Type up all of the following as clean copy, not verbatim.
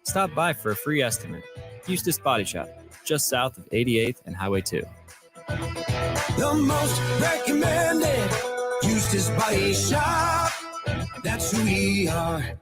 Stop by for a free estimate. Eustace Body Shop, just south of 88th and Highway 2. The most recommended Eustace Body Shop. That's who we are.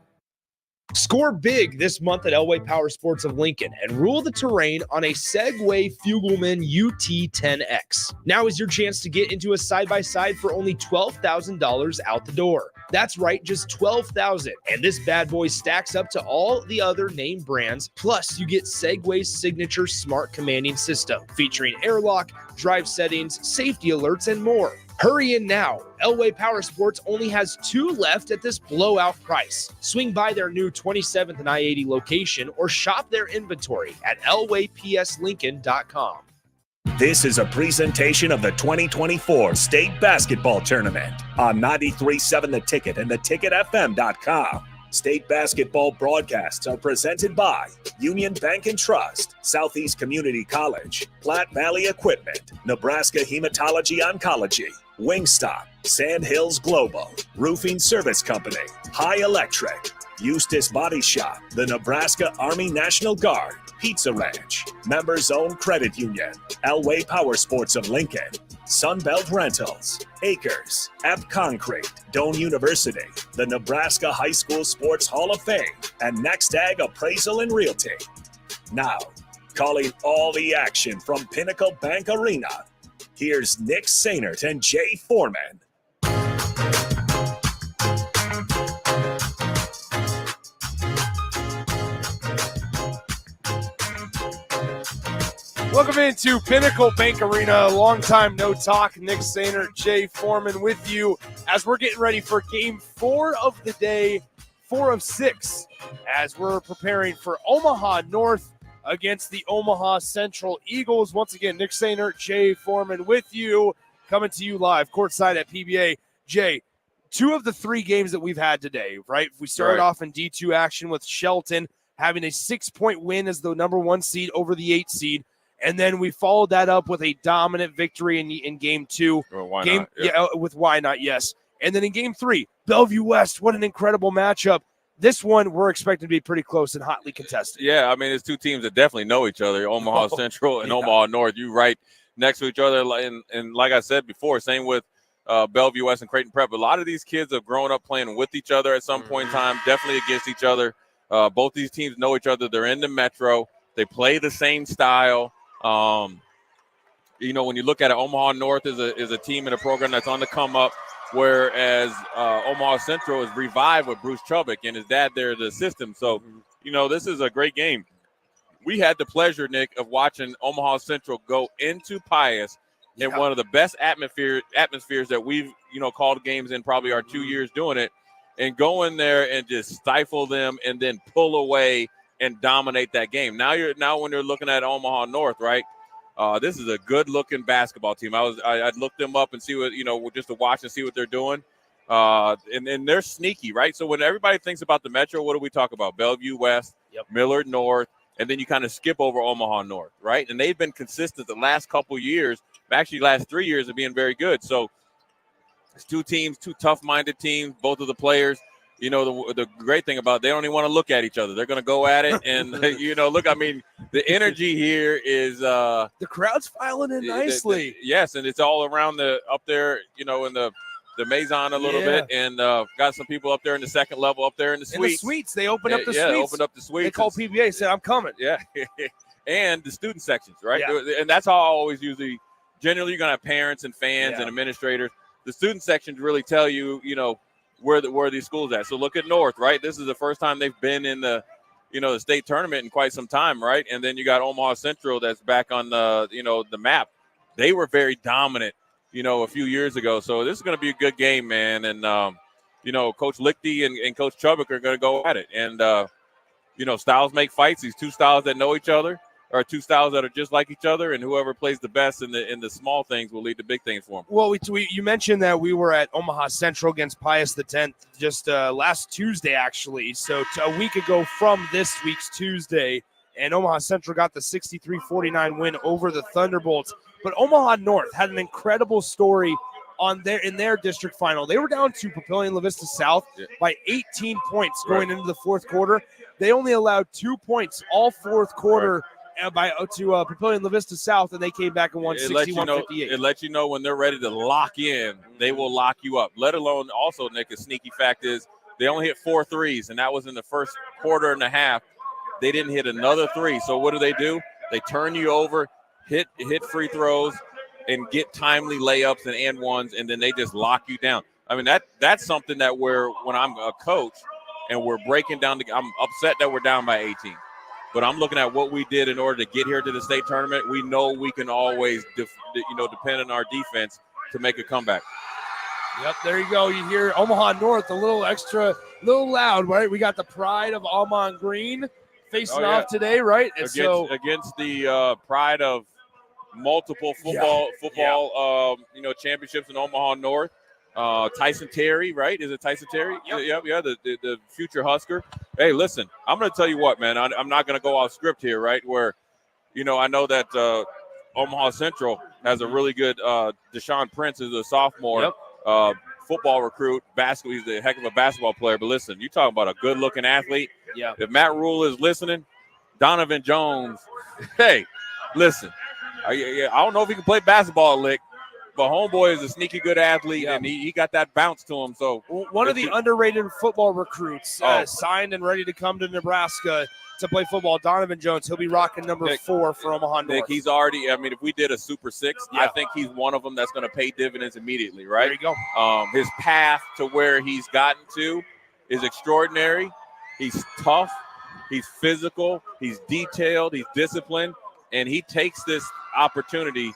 Score big this month at Elway Power Sports of Lincoln and rule the terrain on a Segway Fugelman UT10X. Now is your chance to get into a side-by-side for only $12,000 out the door. That's right, just $12,000. And this bad boy stacks up to all the other name brands. Plus, you get Segway's signature smart commanding system featuring airlock, drive settings, safety alerts, and more. Hurry in now. Elway Power Sports only has 2 left at this blowout price. Swing by their new 27th and I-80 location or shop their inventory at elwaypslincoln.com. This is a presentation of the 2024 State Basketball Tournament on 93.7 The Ticket and theticketfm.com. State basketball broadcasts are presented by Union Bank and Trust, Southeast Community College, Platte Valley Equipment, Nebraska Hematology Oncology, Wingstop, Sand Hills Global, Roofing Service Company, High Electric, Eustace Body Shop, the Nebraska Army National Guard, Pizza Ranch, Members Owned Credit Union, Elway Power Sports of Lincoln, Sunbelt Rentals, Acres, App Concrete, Doane University, the Nebraska High School Sports Hall of Fame, and Next Ag Appraisal and Realty. Now, calling all the action from Pinnacle Bank Arena, here's Nick Sainert and Jay Foreman. Welcome into Pinnacle Bank Arena. Long time no talk. Nick Sainert, Jay Foreman with you as we're getting ready for game 4 of the day, 4 of 6, as we're preparing for Omaha North against the Omaha Central Eagles. Once again, Nick Sainert, Jay Foreman with you, coming to you live courtside at PBA. Jay, 2 of the 3 games that we've had today, right? We started off in D2 action with Shelton having a 6-point win as the number 1 seed over the 8 seed. And then we followed that up with a dominant victory in game 2. Well, why not? With why not, yes. And then in game 3, Bellevue West, what an incredible matchup. This one we're expecting to be pretty close and hotly contested. Yeah, I mean, it's 2 teams that definitely know each other, Omaha Central and Omaha North. You right next to each other. And like I said before, same with Bellevue West and Creighton Prep. A lot of these kids have grown up playing with each other at some point in time, definitely against each other. Both these teams know each other. They're in the Metro. They play the same style. When you look at it, Omaha North is a team and a program that's on the come up, whereas Omaha Central is revived with Bruce Chubbuck and his dad there to assist him. So, this is a great game. We had the pleasure, Nick, of watching Omaha Central go into Pius in one of the best atmospheres that we've, called games in probably our 2 years doing it, and go in there and just stifle them and then pull away and dominate that game. Now when you're looking at Omaha North, right? This is a good-looking basketball team. I'd look them up and see what just to watch and see what they're doing. And they're sneaky, right? So when everybody thinks about the Metro, what do we talk about? Bellevue West, Millard North, and then you kind of skip over Omaha North, right? And they've been consistent the last couple years, actually last 3 years of being very good. So it's 2 teams, 2 tough-minded teams, both of the players. The great thing about it, they don't even want to look at each other. They're going to go at it. And, look, I mean, the energy here is the crowd's filing in nicely. Yes, and it's all around up there, in the Maison a little bit. And got some people up there in the second level, up there in the suites. In the suites. They opened up the suites. Yeah, opened up the suites. They called PBA and said, I'm coming. Yeah. And the student sections, right? Yeah. And that's how I always generally you're going to have parents and fans and administrators. The student sections really tell you, where these schools at. So look at North, right? This is the first time they've been in the state tournament in quite some time, right? And then you got Omaha Central that's back on the map. They were very dominant, a few years ago. So this is going to be a good game, man. And Coach Lichty and Coach Chubbuck are going to go at it. And styles make fights. These 2 styles that know each other are 2 styles that are just like each other, and whoever plays the best in the small things will lead to big things for them. Well, you mentioned that we were at Omaha Central against Pius X just last Tuesday, actually. So a week ago from this week's Tuesday, and Omaha Central got the 63-49 win over the Thunderbolts. But Omaha North had an incredible story in their district final. They were down to Papillion La Vista South by 18 points going into the 4th quarter. They only allowed 2 points all fourth quarter to Papillion La Vista South, and they came back and won 61-58. It lets you know when they're ready to lock in, they will lock you up. Let alone also, Nick, a sneaky fact is they only hit 4 threes, and that was in the first quarter and a half. They didn't hit another 3. So what do? They turn you over, hit free throws, and get timely layups and ones, and then they just lock you down. I mean, that's something that when I'm a coach and we're breaking down, I'm upset that we're down by 18. But I'm looking at what we did in order to get here to the state tournament. We know we can always, depend on our defense to make a comeback. Yep, there you go. You hear Omaha North a little loud, right? We got the pride of Almond Green facing off today, right? And against the pride of multiple football championships in Omaha North. Tyson Terry, right? Is it Tyson Terry? Yep. Yeah, the future Husker. Hey, listen, I'm going to tell you what, man. I'm not going to go off script here, right? Where, I know that Omaha Central has a really good Deshaun Prince is a sophomore football recruit. He's a heck of a basketball player. But listen, you're talking about a good-looking athlete. Yeah. If Matt Rule is listening, Donovan Jones, hey, listen, I don't know if he can play basketball, Lick, but homeboy is a sneaky good athlete, and he got that bounce to him. So one of the underrated football recruits signed and ready to come to Nebraska to play football, Donovan Jones. He'll be rocking number 4 for Omaha North. Nick, he's already – if we did a Super 6, I think he's one of them that's going to pay dividends immediately, right? There you go. His path to where he's gotten to is extraordinary. He's tough. He's physical. He's detailed. He's disciplined. And he takes this opportunity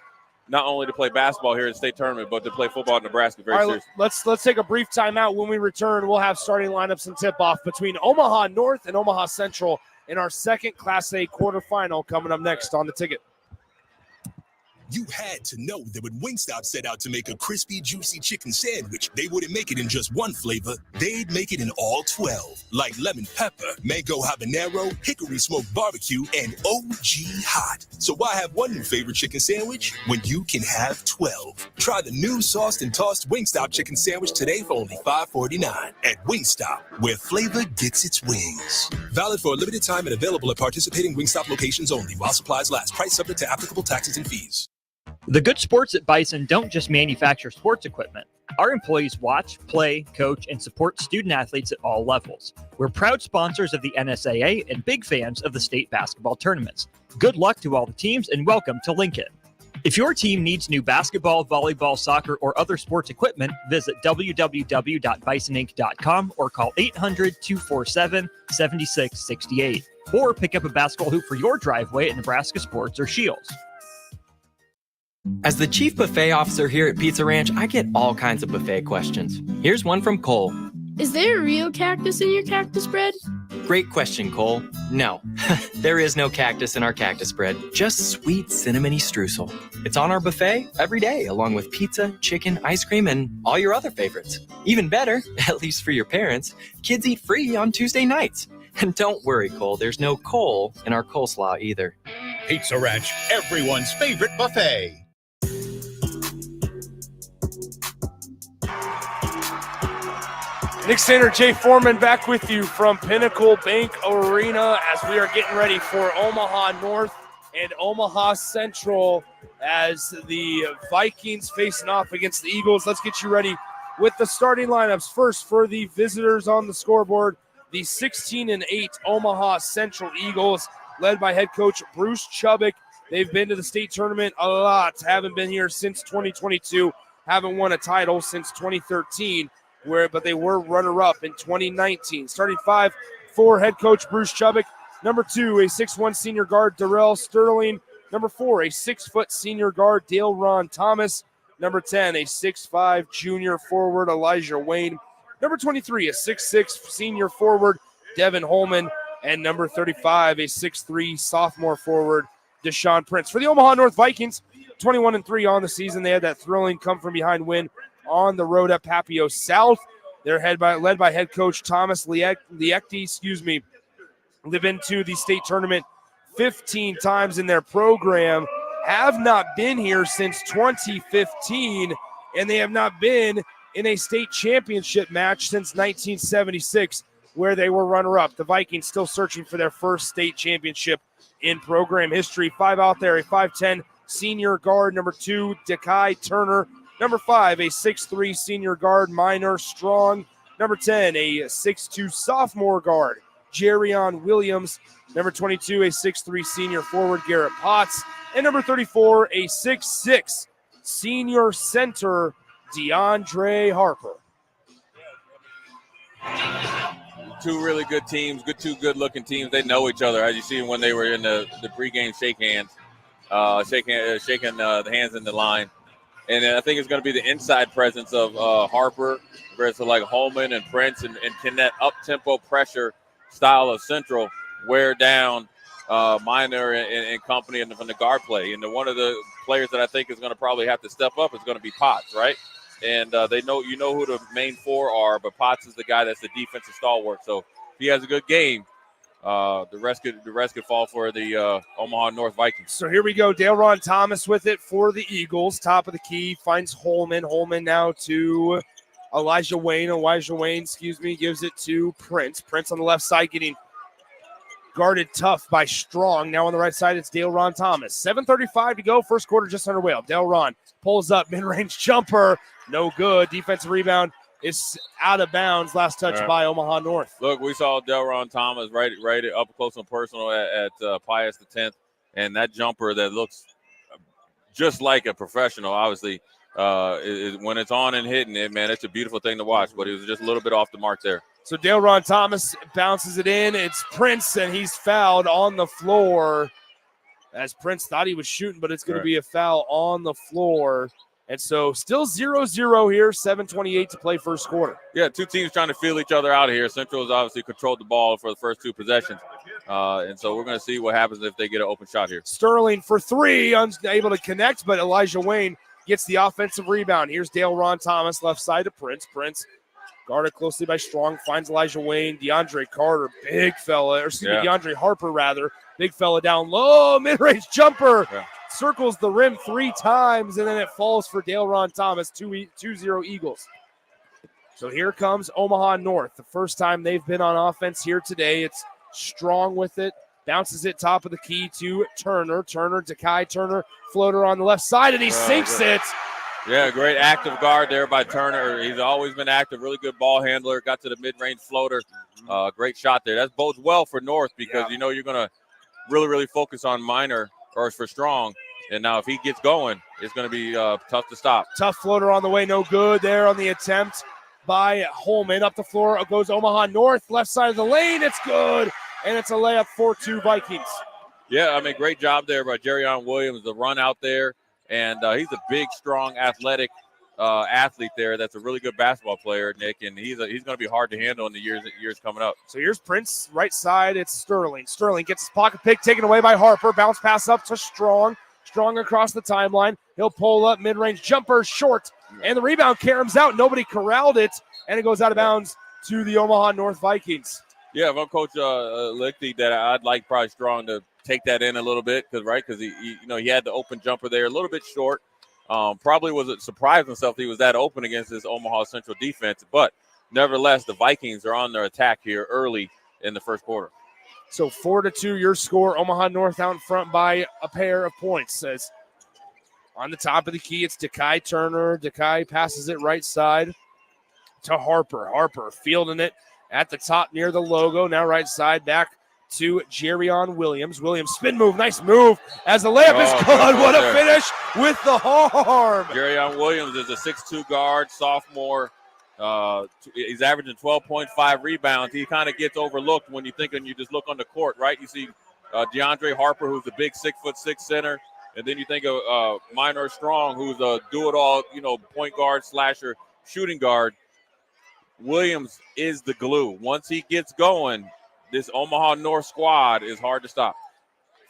not only to play basketball here at the state tournament, but to play football in Nebraska very seriously. Let's take a brief timeout. When we return, we'll have starting lineups and tip-off between Omaha North and Omaha Central in our second Class A quarterfinal coming up next on The Ticket. You had to know that when Wingstop set out to make a crispy, juicy chicken sandwich, they wouldn't make it in just one flavor. They'd make it in all 12, like lemon pepper, mango habanero, hickory smoked barbecue, and OG hot. So why have one new favorite chicken sandwich when you can have 12? Try the new sauced and tossed Wingstop chicken sandwich today for only $5.49 at Wingstop, where flavor gets its wings. Valid for a limited time and available at participating Wingstop locations only while supplies last. Price subject to applicable taxes and fees. The good sports at Bison don't just manufacture sports equipment. Our employees watch, play, coach, and support student athletes at all levels. We're proud sponsors of the NSAA and big fans of the state basketball tournaments. Good luck to all the teams and welcome to Lincoln. If your team needs new basketball, volleyball, soccer, or other sports equipment, visit www.bisoninc.com or call 800-247-7668. Or pick up a basketball hoop for your driveway at Nebraska Sports or Shields. As the chief buffet officer here at Pizza Ranch, I get all kinds of buffet questions. Here's one from Cole. Is there a real cactus in your cactus bread? Great question, Cole. No, there is no cactus in our cactus bread, just sweet cinnamony streusel. It's on our buffet every day, along with pizza, chicken, ice cream, and all your other favorites. Even better, at least for your parents, kids eat free on Tuesday nights. And don't worry, Cole, there's no coal in our coleslaw either. Pizza Ranch, everyone's favorite buffet. Nick Sainer, Jay Foreman back with you from Pinnacle Bank Arena as we are getting ready for Omaha North and Omaha Central as the Vikings facing off against the Eagles. Let's get you ready with the starting lineups. First, for the visitors on the scoreboard, the 16-8 Omaha Central Eagles, led by head coach Bruce Chubbuck. They've been to the state tournament a lot, haven't been here since 2022, haven't won a title since 2013. But they were runner-up in 2019. Starting 5 for head coach Bruce Chubbuck. Number 2, a 6'1 senior guard, Darrell Sterling. Number 4, a 6-foot senior guard, Dale Ron Thomas. Number 10, a 6'5 junior forward, Elijah Wayne. Number 23, a 6'6 senior forward, Devin Holman. And number 35, a 6'3 sophomore forward, Deshaun Prince. For the Omaha North Vikings, 21-3 on the season. They had that thrilling come-from-behind win on the road at Papio South. They're led by head coach Thomas Liechty, Live into the state tournament 15 times in their program, have not been here since 2015, and they have not been in a state championship match since 1976. where they were runner-up. The Vikings still searching for their first state championship in program history. 5 out there, a 5'10 senior guard, number 2, Dekai Turner. Number 5, a 6'3 senior guard, Minor Strong. Number 10, a 6'2 sophomore guard, Jerrion Williams. Number 22, a 6'3 senior forward, Garrett Potts. And number 34, a 6'6 senior center, DeAndre Harper. Two really good teams, two good-looking teams. They know each other, as you see when they were in the pregame shaking the hands in the line. And I think it's going to be the inside presence of Harper versus like Holman and Prince, and can that up-tempo pressure style of Central wear down Minor and company from the guard play. And one of the players that I think is going to probably have to step up is going to be Potts, right? And they know who the main 4 are, but Potts is the guy that's the defensive stalwart. So if he has a good game, the rest could fall for the Omaha North Vikings. So here we go. Dale-Ron Thomas with it for the Eagles. Top of the key, finds Holman. Holman now to Elijah Wayne. Gives it to Prince. Prince on the left side getting guarded tough by Strong. Now on the right side, it's Dale-Ron Thomas. 7:35 to go. First quarter just underway. Dale-Ron pulls up, mid-range jumper. No good. Defensive rebound is out of bounds. Last touch by Omaha North. Look, we saw Dale-Ron Thomas right up close and personal at Pius X, and that jumper that looks just like a professional, obviously, when it's on and hitting it, man, it's a beautiful thing to watch, but he was just a little bit off the mark there. So Dale-Ron Thomas bounces it in. It's Prince, and he's fouled on the floor as Prince thought he was shooting, but it's going to be a foul on the floor. And so still 0-0 here, 7:28 to play first quarter. Yeah, two teams trying to feel each other out here. Central has obviously controlled the ball for the first 2 possessions. And so we're going to see what happens if they get an open shot here. Sterling for 3, unable to connect, but Elijah Wayne gets the offensive rebound. Here's Dale-Ron Thomas, left side to Prince. Prince guarded closely by Strong, finds Elijah Wayne. DeAndre Carter, big fella, DeAndre Harper, rather. Big fella down low, mid-range jumper. Yeah. Circles the rim 3 times, and then it falls for Dale-Ron Thomas, 2-0 Eagles. So here comes Omaha North. The first time they've been on offense here today. It's Strong with it. Bounces it top of the key to Turner. Dekai Turner, floater on the left side, and he sinks it. Yeah, great active guard there by Turner. He's always been active, really good ball handler. Got to the mid-range floater. Great shot there. That bodes well for North because you're going to really focus on Minor or for Strong. And now if he gets going, it's going to be tough to stop. Tough floater on the way, no good there on the attempt by Holman. Up the floor goes Omaha North, left side of the lane. It's good, and it's a layup 4-2 Vikings. Yeah, I mean, great job there by Jerrion Williams, the run out there. And he's a big, strong, athletic athlete there. That's a really good basketball player, Nick, and he's going to be hard to handle in the years coming up. So here's Prince, right side. It's Sterling. Sterling gets his pocket pick taken away by Harper. Bounce pass up to Strong. Strong across the timeline. He'll pull up mid-range jumper short, and the rebound caroms out. Nobody corralled it, and it goes out of bounds to the Omaha North Vikings. Yeah, if I'm Coach Lichty, that I'd like probably Strong to take that in a little bit because he had the open jumper there a little bit short. Probably was surprised himself he was that open against this Omaha Central defense, but nevertheless, the Vikings are on their attack here early in the first quarter. So 4-2 your score. Omaha North out in front by a pair of points. Says on the top of the key, it's Dekai Turner. Dekai passes it right side to Harper. Harper fielding it at the top near the logo. Now right side back to Jerrion Williams. Williams spin move. Nice move as the layup is good. What a finish with the arm. Jerrion Williams is a 6'2 guard, sophomore. He's averaging 12.5 rebounds. He kind of gets overlooked when you just look on the court, right? You see DeAndre Harper, who's a big 6'6" center, and then you think of Minor Strong, who's a do-it-all, point guard slasher, shooting guard. Williams is the glue. Once he gets going, this Omaha North squad is hard to stop.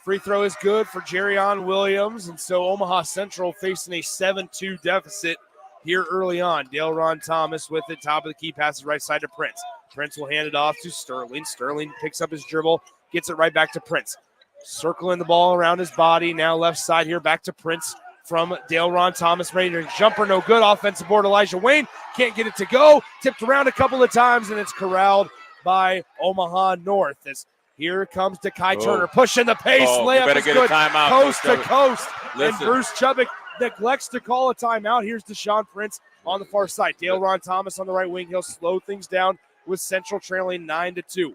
Free throw is good for Jerrion Williams, and so Omaha Central facing a 7-2 deficit here early on. Dale-Ron Thomas with it, top of the key, passes right side to Prince. Prince will hand it off to Sterling. Sterling picks up his dribble, gets it right back to Prince. Circling the ball around his body, now left side here, back to Prince from Dale-Ron Thomas. Ready jumper, no good. Offensive board, Elijah Wayne can't get it to go. Tipped around a couple of times, and it's corralled by Omaha North. As here comes Dekai Turner pushing the pace. Layup is good. Coast to coast. And Bruce Chubbuck neglects to call a timeout. Here's Deshaun Prince on the far side. Dale Ron Thomas on the right wing. He'll slow things down with Central trailing 9-2.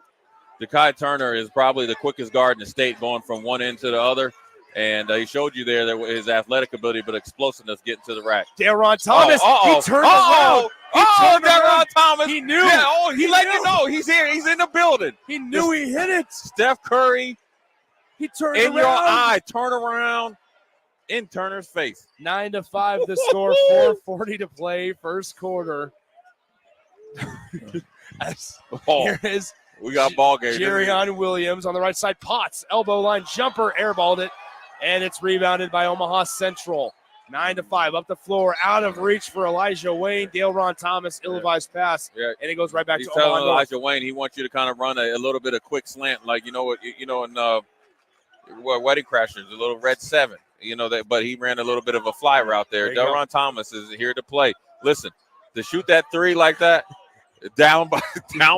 Dekai Turner is probably the quickest guard in the state, going from one end to the other. And he showed you there that his athletic ability, but explosiveness getting to the rack. Dale Ron Thomas, he turned around. Dale Ron Thomas. He knew. Yeah, he let you know. He's here. He's in the building. He knew he hit it. Steph Curry. He turned in around. your eye. Turn around in Turner's face. 9-5 the score. 4:40 to play. First quarter. Here is we got ball game. Jerion Williams on the right side. Potts, elbow line jumper, airballed it, and it's rebounded by Omaha Central. 9-5 up the floor, out of reach for Elijah Wayne. Dale Ron Thomas, ill-advised pass, and it goes right back He's to Omaha telling North. Elijah Wayne he wants you to kind of run a little bit of quick slant, like in Wedding Crashers, a little red 7. But he ran a little bit of a fly route there. Dale Ron Thomas is here to play. Listen, to shoot that 3 like that, down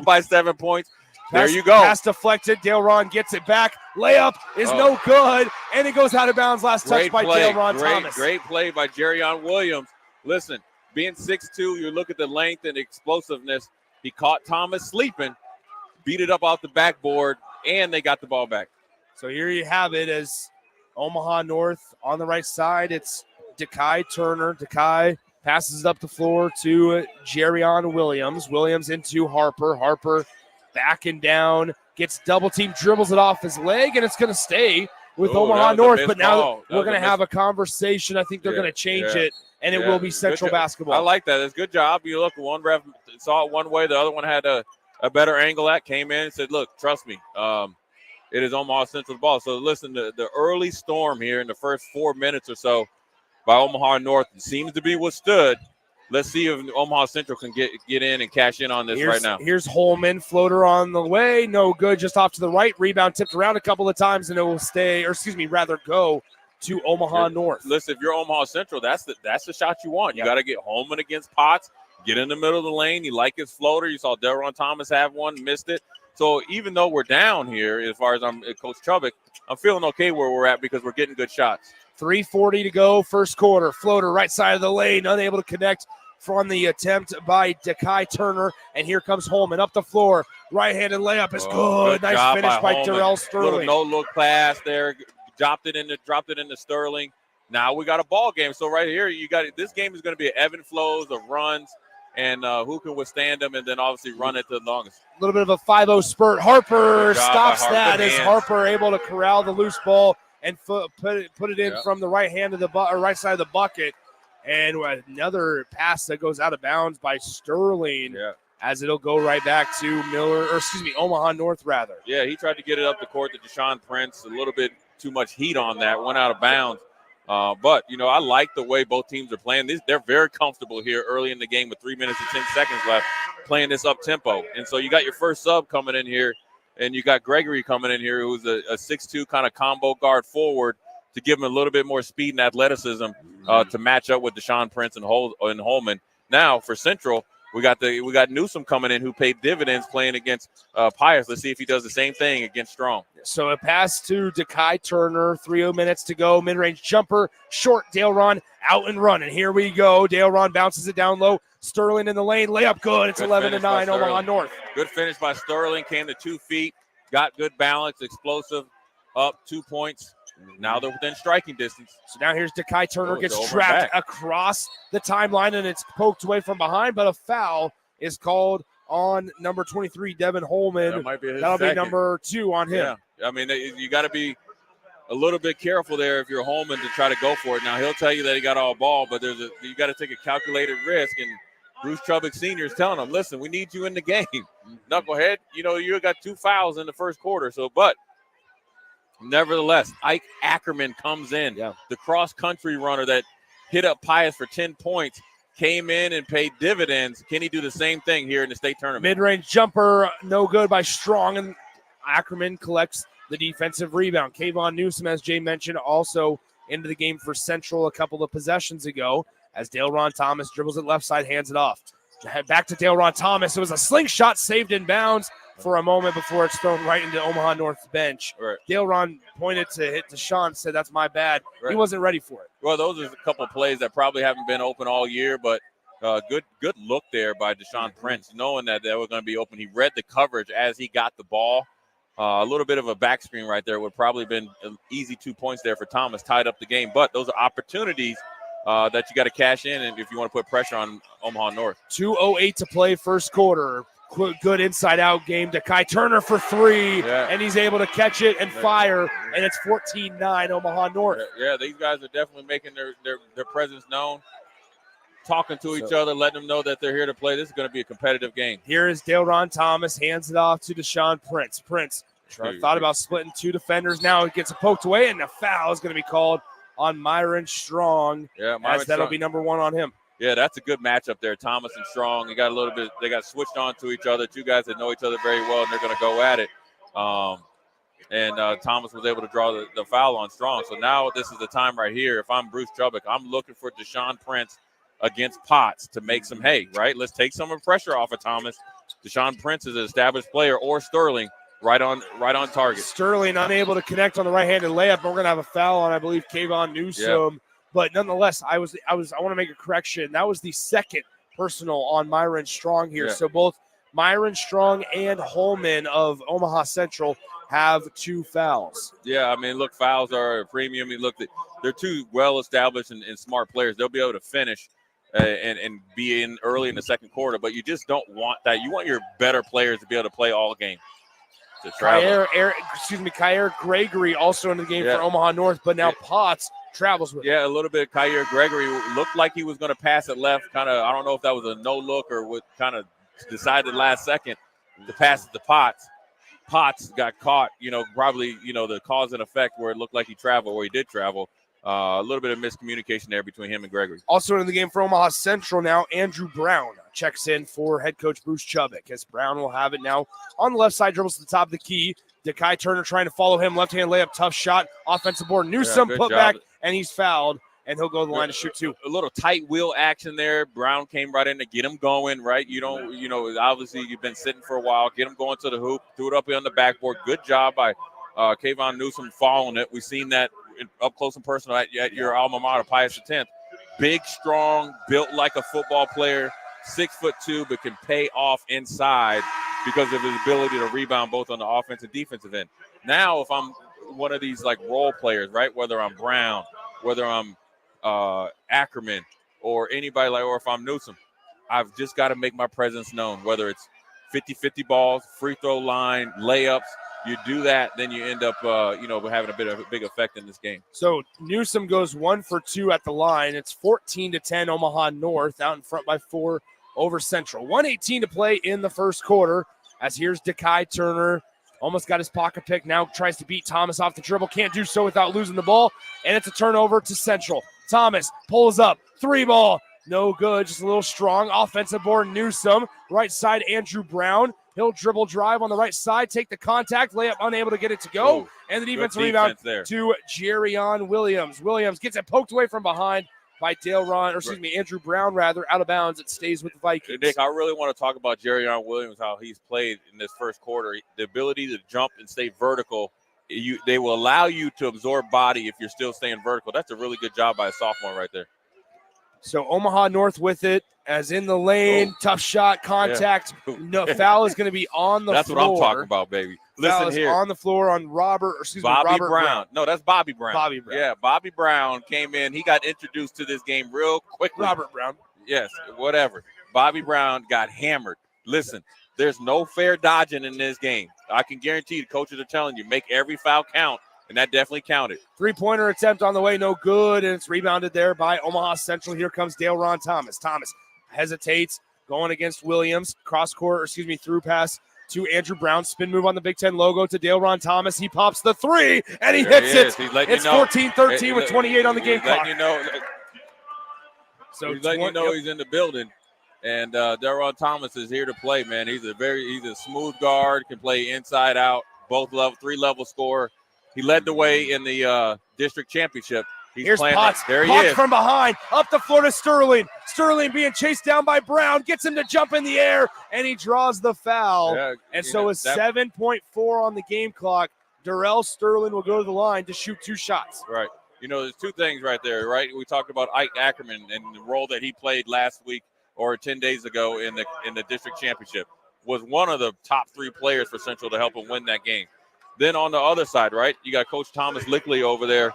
by 7 points. There you go. Pass deflected. Dale Ron gets it back. Layup is no good, and it goes out of bounds. Last touch by Dale Ron Thomas. Great play by Jerion Williams. Listen, being 6'2", you look at the length and explosiveness. He caught Thomas sleeping, beat it up off the backboard, and they got the ball back. So here you have it as Omaha North on the right side. It's Dekai Turner. Dekai passes it up the floor to Jerion Williams. Williams into Harper. Harper backing down, gets double team, dribbles it off his leg, and it's going to stay with Omaha North. But now we're going to have a conversation. I think they're going to change it, and it will be Central basketball. I like that. It's a good job. You look, one ref saw it one way, the other one had a better angle at, came in and said, look, trust me, it is Omaha Central's ball. So listen, the early storm here in the first 4 minutes or so by Omaha North seems to be withstood. Let's see if Omaha Central can get in and cash in on this right now. Here's Holman, floater on the way, no good, just off to the right. Rebound tipped around a couple of times, and it will go to Omaha North. Listen, if you're Omaha Central, that's the shot you want. You got to get Holman against Potts, get in the middle of the lane. You like his floater. You saw Delron Thomas have one, missed it. So even though we're down here, as far as I'm Coach Chubbuck, I'm feeling okay where we're at because we're getting good shots. 3:40 to go, first quarter. Floater right side of the lane, unable to connect from the attempt by Dekai Turner. And here comes Holman up the floor. Right-handed layup is good. Nice finish by Darrell Sterling. Little no-look pass there. Dropped it into Sterling. Now we got a ball game. So right here, this game is going to be an ebb and flows of runs and who can withstand them, and then obviously run it to the longest. A little bit of a 5-0 spurt. Harper stops that as Harper able to corral the loose ball and put it in from the right hand of the right side of the bucket. And another pass that goes out of bounds by Sterling as it'll go right back to Omaha North rather. Yeah, he tried to get it up the court to Deshaun Prince. A little bit too much heat on that. Went out of bounds. But, I like the way both teams are playing. They're very comfortable here early in the game with 3 minutes and 10 seconds left playing this up-tempo. And so you got your first sub coming in here, and you got Gregory coming in here who's a 6'2" kind of combo guard forward to give him a little bit more speed and athleticism to match up with Deshaun Prince and Holman. Now for Central, we got Newsom coming in who paid dividends playing against Pius. Let's see if he does the same thing against Strong. So a pass to Dekai Turner, 3 minutes to go. Mid-range jumper, short. Dale Ron out and running. Here we go. Dale Ron bounces it down low. Sterling in the lane. Layup good. It's 11-9 Omaha North. Good finish by Sterling. Came to 2 feet. Got good balance. Explosive. Up 2 points. Now they're within striking distance. So now here's Dekai Turner gets trapped across the timeline, and it's poked away from behind, but a foul is called on number 23, Devin Holman. That'll be number 2 on him. Yeah. I mean, you got to be a little bit careful there if you're Holman to try to go for it. Now, he'll tell you that he got all ball, but you got to take a calculated risk, and Bruce Chubbuck Sr. is telling him, listen, we need you in the game. Knucklehead, you got 2 fouls in the first quarter, but nevertheless, Ike Ackerman comes in, the cross-country runner that hit up Pius for 10 points, came in and paid dividends. Can he do the same thing here in the state tournament? Mid-range jumper, no good by Strong, and Ackerman collects the defensive rebound. Kayvon Newsom, as Jay mentioned, also into the game for Central a couple of possessions ago as Dale Ron Thomas dribbles it left side, hands it off. Back to Dale Ron Thomas. It was a slingshot saved in bounds for a moment before it's thrown right into Omaha North's bench. Right. Dale Ron pointed to hit Deshaun, said, "That's my bad." Right. He wasn't ready for it. Well, those are a couple of plays that probably haven't been open all year, but good look there by Deshaun Prince, knowing that they were going to be open. He read the coverage as he got the ball. A little bit of a back screen right there would probably been an easy 2 points there for Thomas, tied up the game. But those are opportunities that you got to cash in, and if you want to put pressure on Omaha North. 2:08 to play first quarter. Good inside-out game to Kai Turner for three, and he's able to catch it and fire, and it's 14-9 Omaha North. Yeah, these guys are definitely making their presence known, talking to each other, letting them know that they're here to play. This is going to be a competitive game. Here is Dale Ron Thomas, hands it off to Deshaun Prince. Prince thought about splitting two defenders. Now it gets poked away, and a foul is going to be called on Myron Strong. Yeah, that'll be number one on him. Yeah, that's a good matchup there. Thomas and Strong. They got switched on to each other. Two guys that know each other very well, and they're going to go at it. Thomas was able to draw the foul on Strong. So now this is the time right here. If I'm Bruce Chubbuck, I'm looking for Deshaun Prince against Potts to make some hay, right? Let's take some of the pressure off of Thomas. Deshaun Prince is an established player, or Sterling right on target. Sterling unable to connect on the right-handed layup. We're going to have a foul on, I believe, Kayvon Newsome. Yeah. But nonetheless, I want to make a correction. That was the second personal on Myron Strong here. Yeah. So both Myron Strong and Holman of Omaha Central have two fouls. Yeah, I mean, look, fouls are a premium. They're two well-established and smart players. They'll be able to finish and be in early in the second quarter, but you just don't want that. You want your better players to be able to play all game. Kyer Gregory also in the game for Omaha North, but now Potts travels with him. Yeah, a little bit. Kyer Gregory looked like he was going to pass it left. Kind of, I don't know if that was a no look or what kind of decided last second to pass it to Potts. Potts got caught, probably, the cause and effect where it looked like he traveled, or he did travel. A little bit of miscommunication there between him and Gregory. Also in the game for Omaha Central now, Andrew Brown checks in for head coach Bruce Chubbuck, as Brown will have it now on the left side, dribbles to the top of the key. Dekai Turner trying to follow him, left-hand layup, tough shot, offensive board. Newsome put back, and he's fouled, and he'll go to the line to shoot two. A little tight wheel action there. Brown came right in to get him going, right? You don't, obviously you've been sitting for a while. Get him going to the hoop, threw it up on the backboard. Good job by Kayvon Newsome following it. We've seen that up close and personal at your alma mater, Pius X. Big, strong, built like a football player, 6'2", but can pay off inside because of his ability to rebound both on the offense and defensive end. Now, if I'm one of these like role players, right, whether I'm Brown, whether I'm Ackerman, or anybody or if I'm Newsome, I've just got to make my presence known, whether it's 50-50 balls, free throw line, layups. You do that, then you end up, having a big effect in this game. So Newsome goes 1 for 2 at the line. It's 14-10 Omaha North, out in front by 4 over Central. 1:18 to play in the first quarter. As here's Dekai Turner, almost got his pocket pick. Now tries to beat Thomas off the dribble. Can't do so without losing the ball, and it's a turnover to Central. Thomas pulls up, 3-ball, no good. Just a little strong. Offensive board, Newsome. Right side, Andrew Brown. He'll dribble drive on the right side, take the contact, layup unable to get it to go. Ooh, and the defensive rebound there to Jerrion Williams. Williams gets it poked away from behind by Andrew Brown, out of bounds. It stays with the Vikings. Nick, I really want to talk about Jerrion Williams, how he's played in this first quarter. The ability to jump and stay vertical. They will allow you to absorb body if you're still staying vertical. That's a really good job by a sophomore right there. So Omaha North with it, as in the lane, tough shot, contact. Yeah. No foul is going to be on the That's floor. That's what I'm talking about, baby. Foul Listen here. on the floor on Robert Brown. No, that's Bobby Brown. Bobby Brown. Yeah, Bobby Brown came in. He got introduced to this game real quickly. Robert Brown. Yes, whatever. Bobby Brown got hammered. Listen, there's no fair dodging in this game. I can guarantee the coaches are telling you, make every foul count. And that definitely counted. Three-pointer attempt on the way, no good, and it's rebounded there by Omaha Central. Here comes Dale Ron Thomas. Thomas hesitates, going against Williams. Through pass to Andrew Brown. Spin move on the Big Ten logo to Dale Ron Thomas. He pops the three, and he hits it. It's 14-13 with 28 on the game clock. So he's letting you know he's in the building. And Dale Ron Thomas is here to play, man. He's a smooth guard, can play inside out, both level, 3-level scorer. He led the way in the district championship Here's playing Potts. There he Potts is. from behind. Up the floor to Sterling. Sterling being chased down by Brown. Gets him to jump in the air, and he draws the foul. Yeah, and so with 7.4 on the game clock, Darrell Sterling will go to the line to shoot 2 shots. Right. There's 2 things right there, right? We talked about Ike Ackerman and the role that he played last week or 10 days ago in the district championship. Was one of the top 3 players for Central to help him win that game. Then on the other side, right, you got Coach Thomas Lickley over there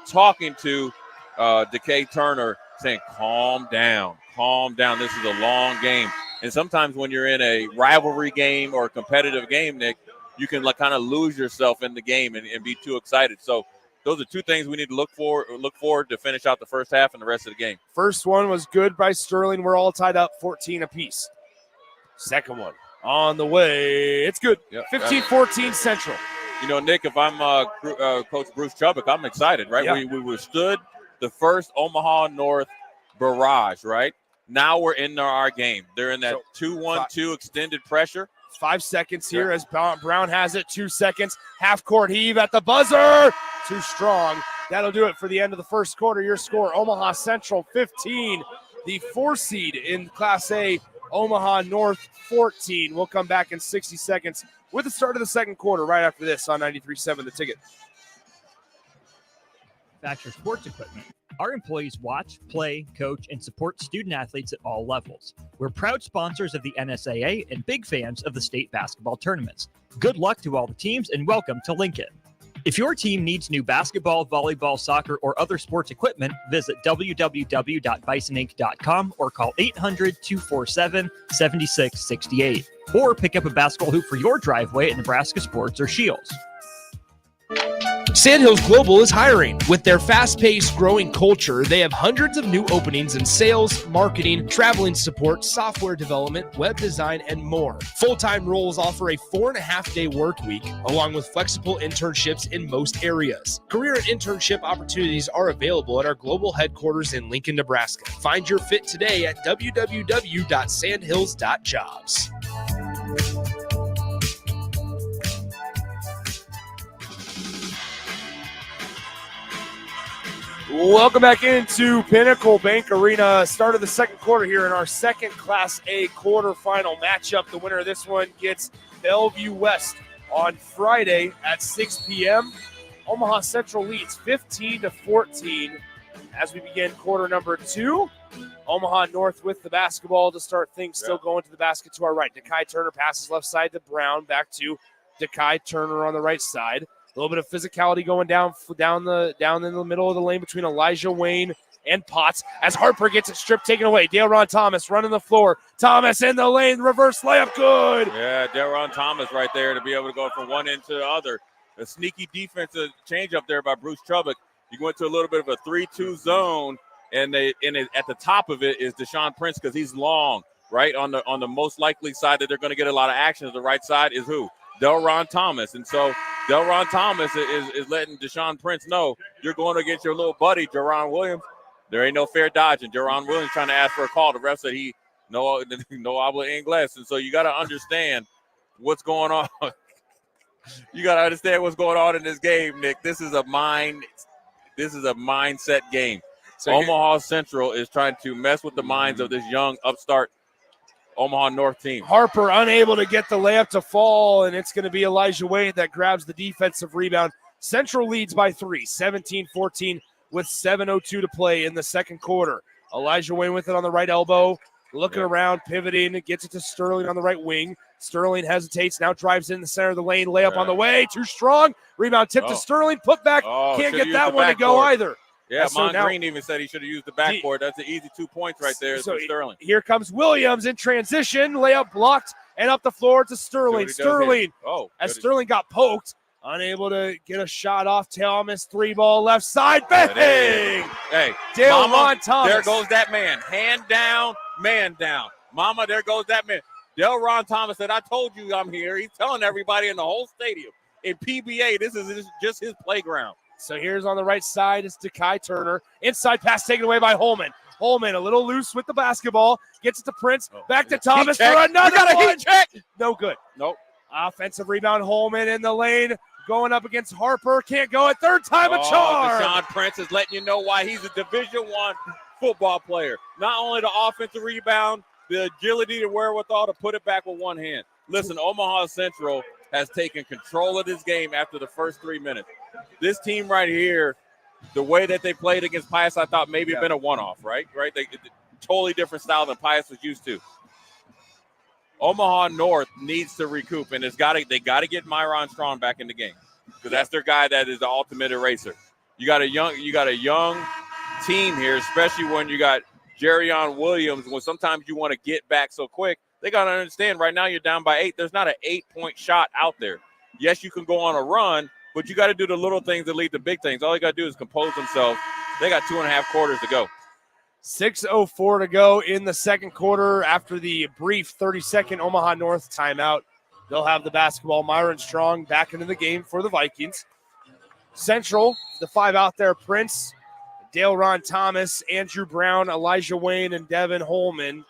talking to DeKay Turner saying, calm down. This is a long game. And sometimes when you're in a rivalry game or a competitive game, Nick, you can kind of lose yourself in the game and be too excited. So those are 2 things we need to look forward to finish out the first half and the rest of the game. First one was good by Sterling. We're all tied up 14 apiece. Second one on the way. It's good. Yep. 15-14 Central. Nick, if I'm Coach Bruce Chubbuck, I'm excited, right? Yeah. We withstood the first Omaha North barrage, right? Now we're in our game. They're in that 2-1-2 extended pressure. 5 seconds here as Brown has it. 2 seconds. Half-court heave at the buzzer. Too strong. That'll do it for the end of the first quarter. Your score, Omaha Central 15. The 4 seed in Class A, Omaha North 14. We'll come back in 60 seconds with the start of the second quarter right after this on 93.7 The Ticket. Manufacture sports equipment. Our employees watch, play, coach, and support student athletes at all levels. We're proud sponsors of the NSAA and big fans of the state basketball tournaments. Good luck to all the teams and welcome to Lincoln. If your team needs new basketball, volleyball, soccer, or other sports equipment, visit www.bisonink.com or call 800-247-7668. Or pick up a basketball hoop for your driveway at Nebraska Sports or Shields. Sandhills Global is hiring. With their fast-paced, growing culture, they have hundreds of new openings in sales, marketing, traveling support, software development, web design, and more. Full-time roles offer a 4.5-day work week, along with flexible internships in most areas. Career and internship opportunities are available at our global headquarters in Lincoln, Nebraska. Find your fit today at www.sandhills.jobs. Welcome back into Pinnacle Bank Arena. Start of the second quarter here in our second Class A quarterfinal matchup. The winner of this one gets Bellevue West on Friday at 6 p.m. Omaha Central leads 15-14 as we begin quarter number 2. Omaha North with the basketball to start things, still going to the basket to our right. DeKay Turner passes left side to Brown, back to DeKay Turner on the right side. A little bit of physicality going down in the middle of the lane between Elijah Wayne and Potts as Harper gets it stripped, taken away. Dale-Ron Thomas running the floor. Thomas in the lane, reverse layup, good. Yeah, Dale-Ron Thomas right there to be able to go from one end to the other. A sneaky defensive change up there by Bruce Chubbuck. You go into a little bit of a 3-2 zone, and at the top of it is Deshaun Prince because he's long, right? On the most likely side that they're going to get a lot of action, the right side is who? Dale-Ron Thomas. And so Dale-Ron Thomas is letting Deshaun Prince know you're going against your little buddy, Jaron Williams. There ain't no fair dodging. Jaron Williams trying to ask for a call. The ref said no habla inglés. And so you got to understand what's going on. You got to understand what's going on in this game, Nick. This is a mindset game. So Omaha Central is trying to mess with the minds of this young upstart Omaha North team. Harper unable to get the layup to fall, and it's going to be Elijah Wayne that grabs the defensive rebound. Central leads by 3, 17-14 with 7:02 to play in the second quarter. Elijah Wayne with it on the right elbow, looking around, pivoting, gets it to Sterling on the right wing. Sterling hesitates, now drives in the center of the lane, layup on the way, too strong. Rebound tip to Sterling, put back, can't get that one to go either. Yeah, Green even said he should have used the backboard. That's an easy 2 points right there for Sterling. Here comes Williams in transition. Layup blocked and up the floor to Sterling. Sterling, as Sterling got poked, unable to get a shot off. Thomas, 3-ball left side. Bang! Hey, Dale-Ron Thomas. There goes that man. Hand down, man down. Mama, there goes that man. Dale-Ron Thomas said, I told you I'm here. He's telling everybody in the whole stadium. In PBA, this is just his playground. So here's on the right side is DeKay Turner. Inside pass taken away by Holman. Holman a little loose with the basketball. Gets it to Prince. Back to Thomas for another one. Heat check. No good. Nope. Offensive rebound. Holman in the lane. going up against Harper. Can't go it. Third time a charm. Deshaun Prince is letting you know why he's a Division I football player. Not only the offensive rebound, the agility, the wherewithal to put it back with one hand. Listen, Omaha Central has taken control of this game after the first 3 minutes. This team right here, the way that they played against Pius, I thought maybe been a one-off, right? They totally different style than Pius was used to. Omaha North needs to recoup, and they got to get Myron Strong back in the game because that's their guy that is the ultimate eraser. You got a young team here, especially when you got Jerrion Williams. When sometimes you want to get back so quick, they got to understand right now you're down by 8. There's not an 8-point shot out there. Yes, you can go on a run, but you got to do the little things that lead to big things. All you got to do is compose themselves. They got 2.5 quarters to go. 6:04 to go in the second quarter after the brief 30-second Omaha North timeout. They'll have the basketball. Myron Strong back into the game for the Vikings. Central, the 5 out there, Prince, Dale Ron Thomas, Andrew Brown, Elijah Wayne, and Devin Holman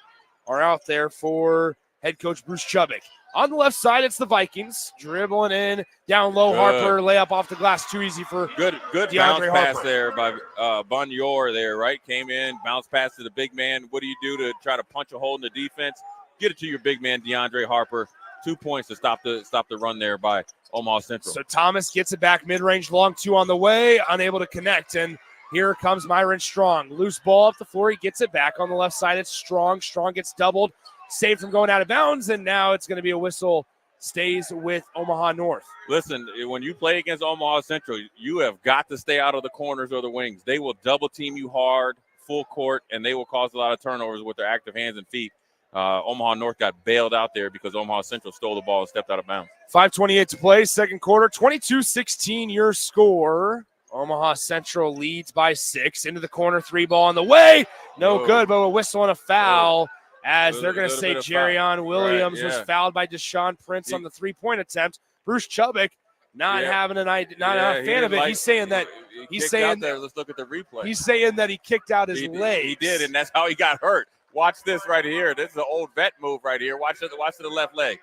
are out there for head coach Bruce Chubbuck. On the left side, it's the Vikings dribbling in down low. Good. Harper layup off the glass, too easy for good DeAndre bounce pass Harper. there by Bonyor there, right? Came in, bounce pass to the big man. What do you do to try to punch a hole in the defense? Get it to your big man, DeAndre Harper. 2 points to stop the run there by Omaha Central. So Thomas gets it back mid-range, long 2 on the way, unable to connect, and here comes Myron Strong. Loose ball up the floor. He gets it back on the left side. It's Strong. Strong gets doubled, saved from going out of bounds, and now it's going to be a whistle. Stays with Omaha North. Listen, when you play against Omaha Central, you have got to stay out of the corners or the wings. They will double team you hard, full court, and they will cause a lot of turnovers with their active hands and feet. Omaha North got bailed out there because Omaha Central stole the ball and stepped out of bounds. 5:28 to play, second quarter, 22-16 your score. Omaha Central leads by 6. Into the corner, 3 ball on the way. No good, but a whistle and a foul. As they're going to say Jerrion Williams was fouled by Deshaun Prince on the 3-point attempt. Bruce Chubbuck not having a fan of it. He's saying that let's look at the replay. He's saying that he kicked out his leg. He did, and that's how he got hurt. Watch this right here. This is an old vet move right here. Watch to the left leg.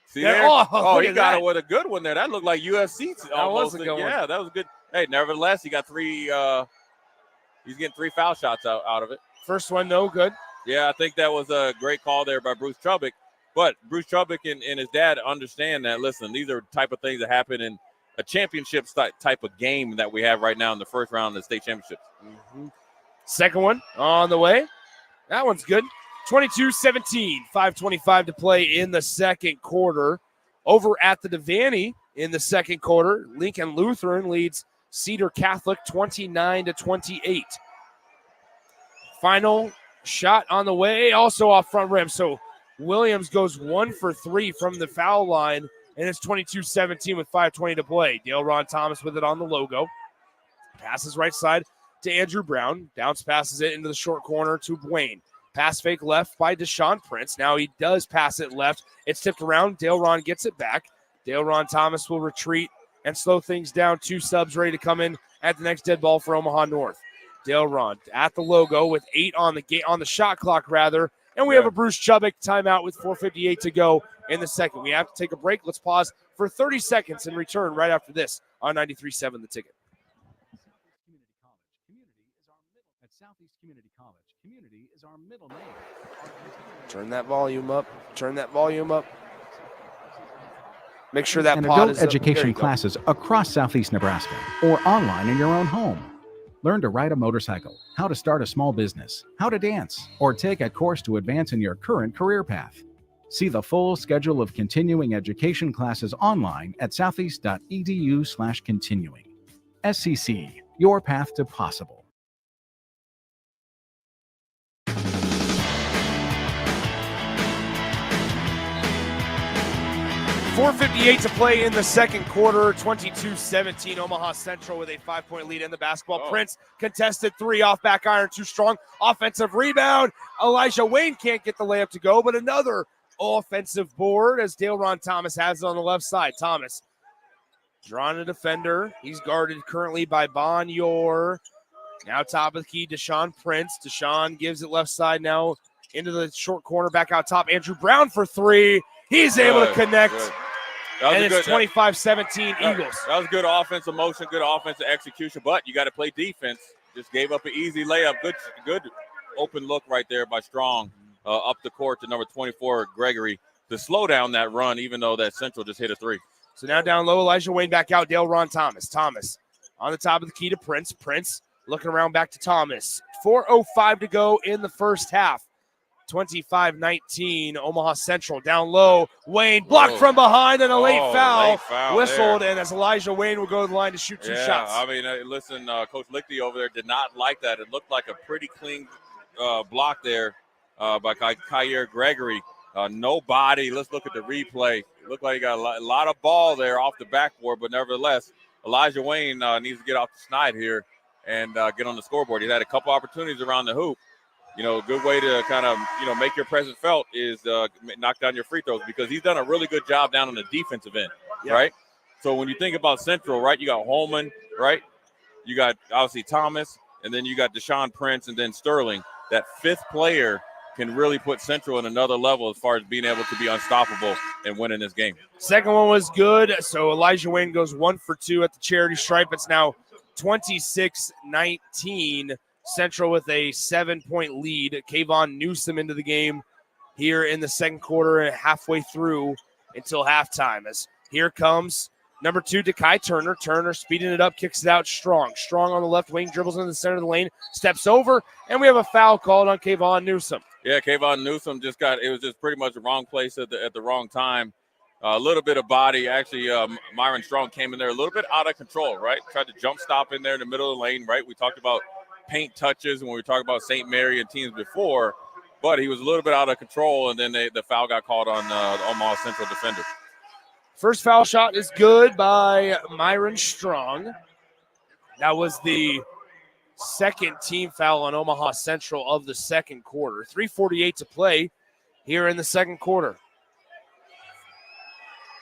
See there? He got it with a good one there. That looked like UFC. That was a good one. Yeah, that was good. Hey, nevertheless, he got 3. He's getting 3 foul shots out of it. First one, no good. Yeah, I think that was a great call there by Bruce Chubbuck. But Bruce Chubbuck and his dad understand that, listen, these are type of things that happen in a championship type of game that we have right now in the first round of the state championships. Mm-hmm. Second one on the way. That one's good. 22-17, 5:25 to play in the second quarter. Over at the Devaney in the second quarter, Lincoln Lutheran leads Cedar Catholic 29-28. Final shot on the way, also off front rim. So Williams goes 1 for 3 from the foul line, and it's 22-17 with 5:20 to play. Dale Ron Thomas with it on the logo. Passes right side to Andrew Brown. Bounce passes it into the short corner to Wayne. Pass fake left by Deshaun Prince. Now he does pass it left. It's tipped around. Dale Ron gets it back. Dale Ron Thomas will retreat and slow things down. 2 subs ready to come in at the next dead ball for Omaha North. Dale Ron at the logo with 8 on the shot clock, rather. And we have a Bruce Chubbuck timeout with 4:58 to go in the second. We have to take a break. Let's pause for 30 seconds and return right after this on 93.7 The Ticket. At Southeast Community College, community is our middle name. Turn that volume up. Turn that volume up. Make sure that and pod adult is up. education classes across Southeast Nebraska or online in your own home. Learn to ride a motorcycle, how to start a small business, how to dance, or take a course to advance in your current career path. See the full schedule of continuing education classes online at southeast.edu/continuing. SCC, your path to possible. 4:58 to play in the second quarter. 22-17, Omaha Central with a 5-point lead in the basketball. Prince contested 3 off back iron, too strong. Offensive rebound. Elijah Wayne can't get the layup to go, but another offensive board as Dale Ron Thomas has it on the left side. Thomas drawing a defender. He's guarded currently by Bonyor. Now top of the key, Deshaun Prince. Deshaun gives it left side now into the short corner, back out top. Andrew Brown for 3. He's able to connect. And it's 25-17 Eagles. That was good offensive motion, good offensive execution, but you got to play defense. Just gave up an easy layup. Good open look right there by Strong up the court to number 24, Gregory, to slow down that run, even though that Central just hit a three. So now down low, Elijah Wayne back out, Delron Thomas. Thomas on the top of the key to Prince. Prince looking around back to Thomas. 4:05 to go in the first half. 25-19, Omaha Central down low. Wayne blocked from behind and a late foul whistled, and as Elijah Wayne will go to the line to shoot two shots. I mean, listen, Coach Lichty over there did not like that. It looked like a pretty clean block there by Kyer Gregory. No body. Let's look at the replay. It looked like he got a lot of ball there off the backboard, but nevertheless, Elijah Wayne needs to get off the snide here and get on the scoreboard. He's had a couple opportunities around the hoop. You know, a good way to kind of, make your presence felt is knock down your free throws, because he's done a really good job down on the defensive end, right? So when you think about Central, right, you got Holman, right? You got, obviously, Thomas, and then you got Deshaun Prince and then Sterling. That fifth player can really put Central in another level as far as being able to be unstoppable and winning this game. Second one was good, so Elijah Wayne goes 1 for 2 at the charity stripe. It's now 26-19. Central with a 7-point lead. Kayvon Newsom into the game here in the second quarter and halfway through until halftime. As here comes number 2, Dekai Turner. Turner speeding it up, kicks it out. Strong on the left wing, dribbles into the center of the lane, steps over, and we have a foul called on Kayvon Newsom. Yeah, Kayvon Newsom it was just pretty much the wrong place at the wrong time. A little bit of body. Actually, Myron Strong came in there a little bit out of control, right? Tried to jump stop in there in the middle of the lane, right? We talked about paint touches when we talked about St. Mary and teams before, but he was a little bit out of control, and then the foul got called on the Omaha Central defender. First foul shot is good by Myron Strong. That was the second team foul on Omaha Central of the second quarter. 3:48 to play here in the second quarter.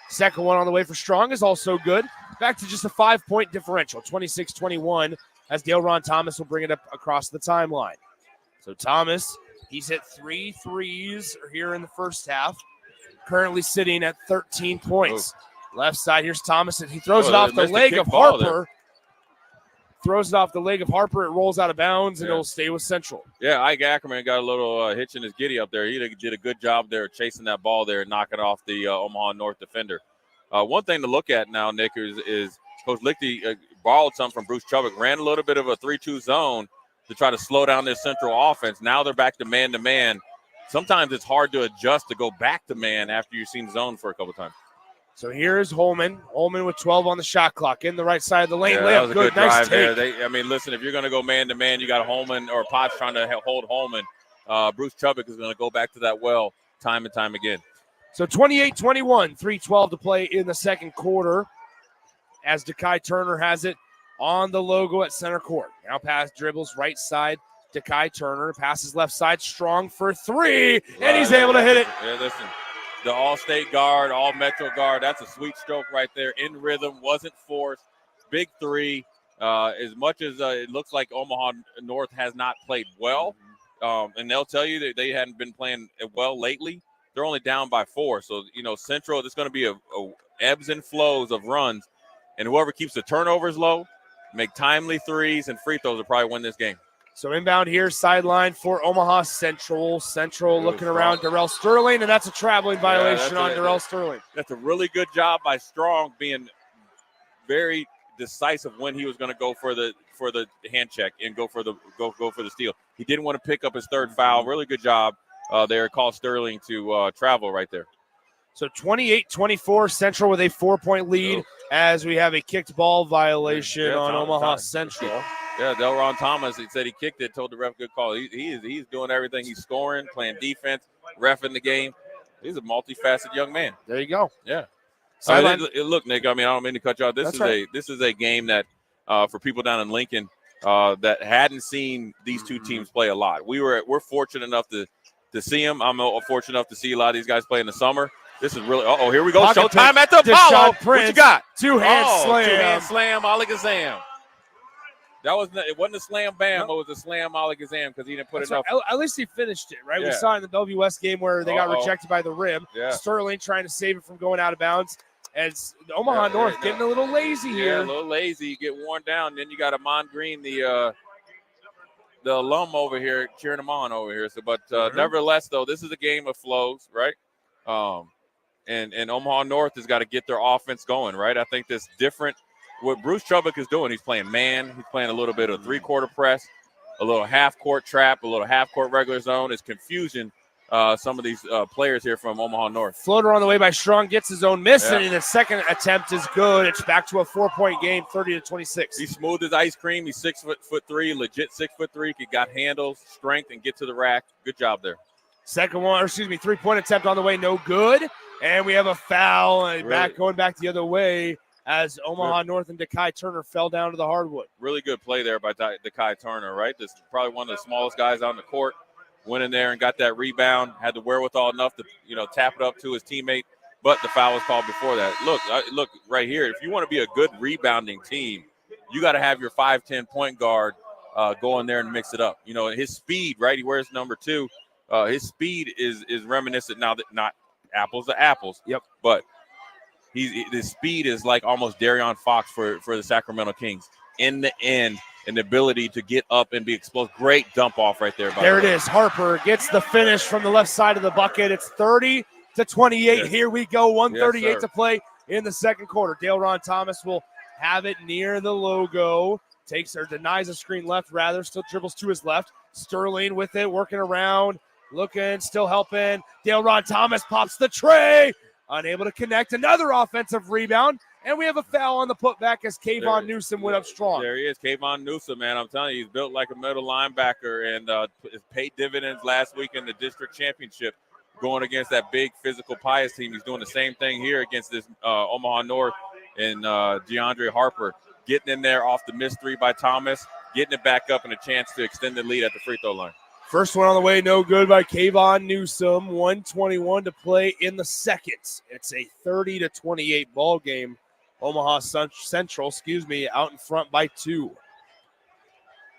Second one on the way for Strong is also good. Back to just a 5-point differential, 26-21, as Delron Thomas will bring it up across the timeline. So Thomas, he's hit 3 threes here in the first half, currently sitting at 13 points. Left side, here's Thomas, and he throws it off the leg of Harper. Throws it off the leg of Harper. It rolls out of bounds, and it'll stay with Central. Yeah, Ike Ackerman got a little hitch in his giddy up there. He did a good job there chasing that ball there and knocking off the Omaha North defender. One thing to look at now, Nick, is Coach Lichty borrowed some from Bruce Chubbuck, ran a little bit of a 3-2 zone to try to slow down this Central offense. Now they're back to man-to-man. Sometimes it's hard to adjust to go back to man after you've seen zone for a couple times. So here's Holman. Holman with 12 on the shot clock in the right side of the lane. Yeah, that was a good nice drive there. Listen, if you're going to go man-to-man, you got Holman or Potts trying to hold Holman. Bruce Chubbuck is going to go back to that well time and time again. So 28-21, 3:12 to play in the second quarter as Dekai Turner has it on the logo at center court. Now pass dribbles right side. Dekai Turner passes left side. Strong for 3, and he's able to hit it. Yeah, listen. The all-state guard, all-metro guard, that's a sweet stroke right there. In rhythm, wasn't forced. Big 3. As much as it looks like Omaha North has not played well, and they'll tell you that they hadn't been playing well lately, they're only down by 4. So, Central, there's going to be a ebbs and flows of runs, and whoever keeps the turnovers low, make timely threes and free throws will probably win this game. So inbound here, sideline for Omaha Central. Central looking around Darrell Sterling, and that's a traveling violation on Darrell Sterling. That's a really good job by Strong, being very decisive when he was going to go for the hand check and go for the steal. He didn't want to pick up his third foul. Really good job there. Call Sterling to travel right there. So 28-24, Central with a 4-point lead as we have a kicked ball violation on Omaha Central. Yeah, Delron Thomas, he said he kicked it, told the ref good call. He's doing everything. He's scoring, playing defense, reffing the game. He's a multifaceted young man. There you go. Yeah. Look, Nick, I don't mean to cut you off. This is a game that for people down in Lincoln that hadn't seen these two teams play a lot. We're fortunate enough to see them. I'm fortunate enough to see a lot of these guys play in the summer. This is really here we go. Showtime at the Apollo. What you got? Two-hand slam. Two-hand slam, Alakazam. It wasn't a slam bam, it was a slam Alakazam because he didn't put enough. Right. At least he finished it, right? Yeah. We saw in the Bellevue West game where they got rejected by the rim. Yeah. Sterling trying to save it from going out of bounds. As Omaha North getting a little lazy here. Yeah, a little lazy. You get worn down. Then you got Amon Green, the alum over here, cheering them on over here. So, but nevertheless, though, this is a game of flows, right? And Omaha North has got to get their offense going, right? I think this different. What Bruce Trubbuck is doing, he's playing man. He's playing a little bit of three-quarter press, a little half-court trap, a little half-court regular zone. It's confusing some of these players here from Omaha North. Floater on the way by Strong gets his own miss, and the second attempt is good. It's back to a 4-point game, 30-26. He's smooth as ice cream. He's 6'3", legit 6'3". He got handles, strength, and get to the rack. Good job there. Second one, three-point attempt on the way, no good. And we have a foul, and going back the other way as Omaha North and Dekai Turner fell down to the hardwood. Really good play there by Dekai Turner, right? This is probably one of the smallest guys on the court. Went in there and got that rebound, had the wherewithal enough to, tap it up to his teammate, but the foul was called before that. Look right here. If you want to be a good rebounding team, you got to have your 5'10" point guard go in there and mix it up. His speed, right? He wears number 2. His speed is reminiscent now, that not apples to apples. Yep. But his speed is like almost Darion Fox for the Sacramento Kings. In the end, and the ability to get up and be explosive. Great dump off right there. There it is. Harper gets the finish from the left side of the bucket. It's 30-28. Yes. Here we go. 1:38 to play in the second quarter. Dale Ron Thomas will have it near the logo. Denies a screen left, rather. Still dribbles to his left. Sterling with it, working around. Looking, still helping. Dale Ron Thomas pops the tray. Unable to connect. Another offensive rebound. And we have a foul on the putback as Kayvon Newsom went up strong. There he is, Kayvon Newsom, man. I'm telling you, he's built like a middle linebacker and paid dividends last week in the district championship going against that big physical Pius team. He's doing the same thing here against this Omaha North and DeAndre Harper. Getting in there off the missed 3 by Thomas, getting it back up and a chance to extend the lead at the free throw line. First one on the way, no good by Kayvon Newsom. 1:21 to play in the second. It's a 30-28 ball game. Omaha Central, out in front by 2.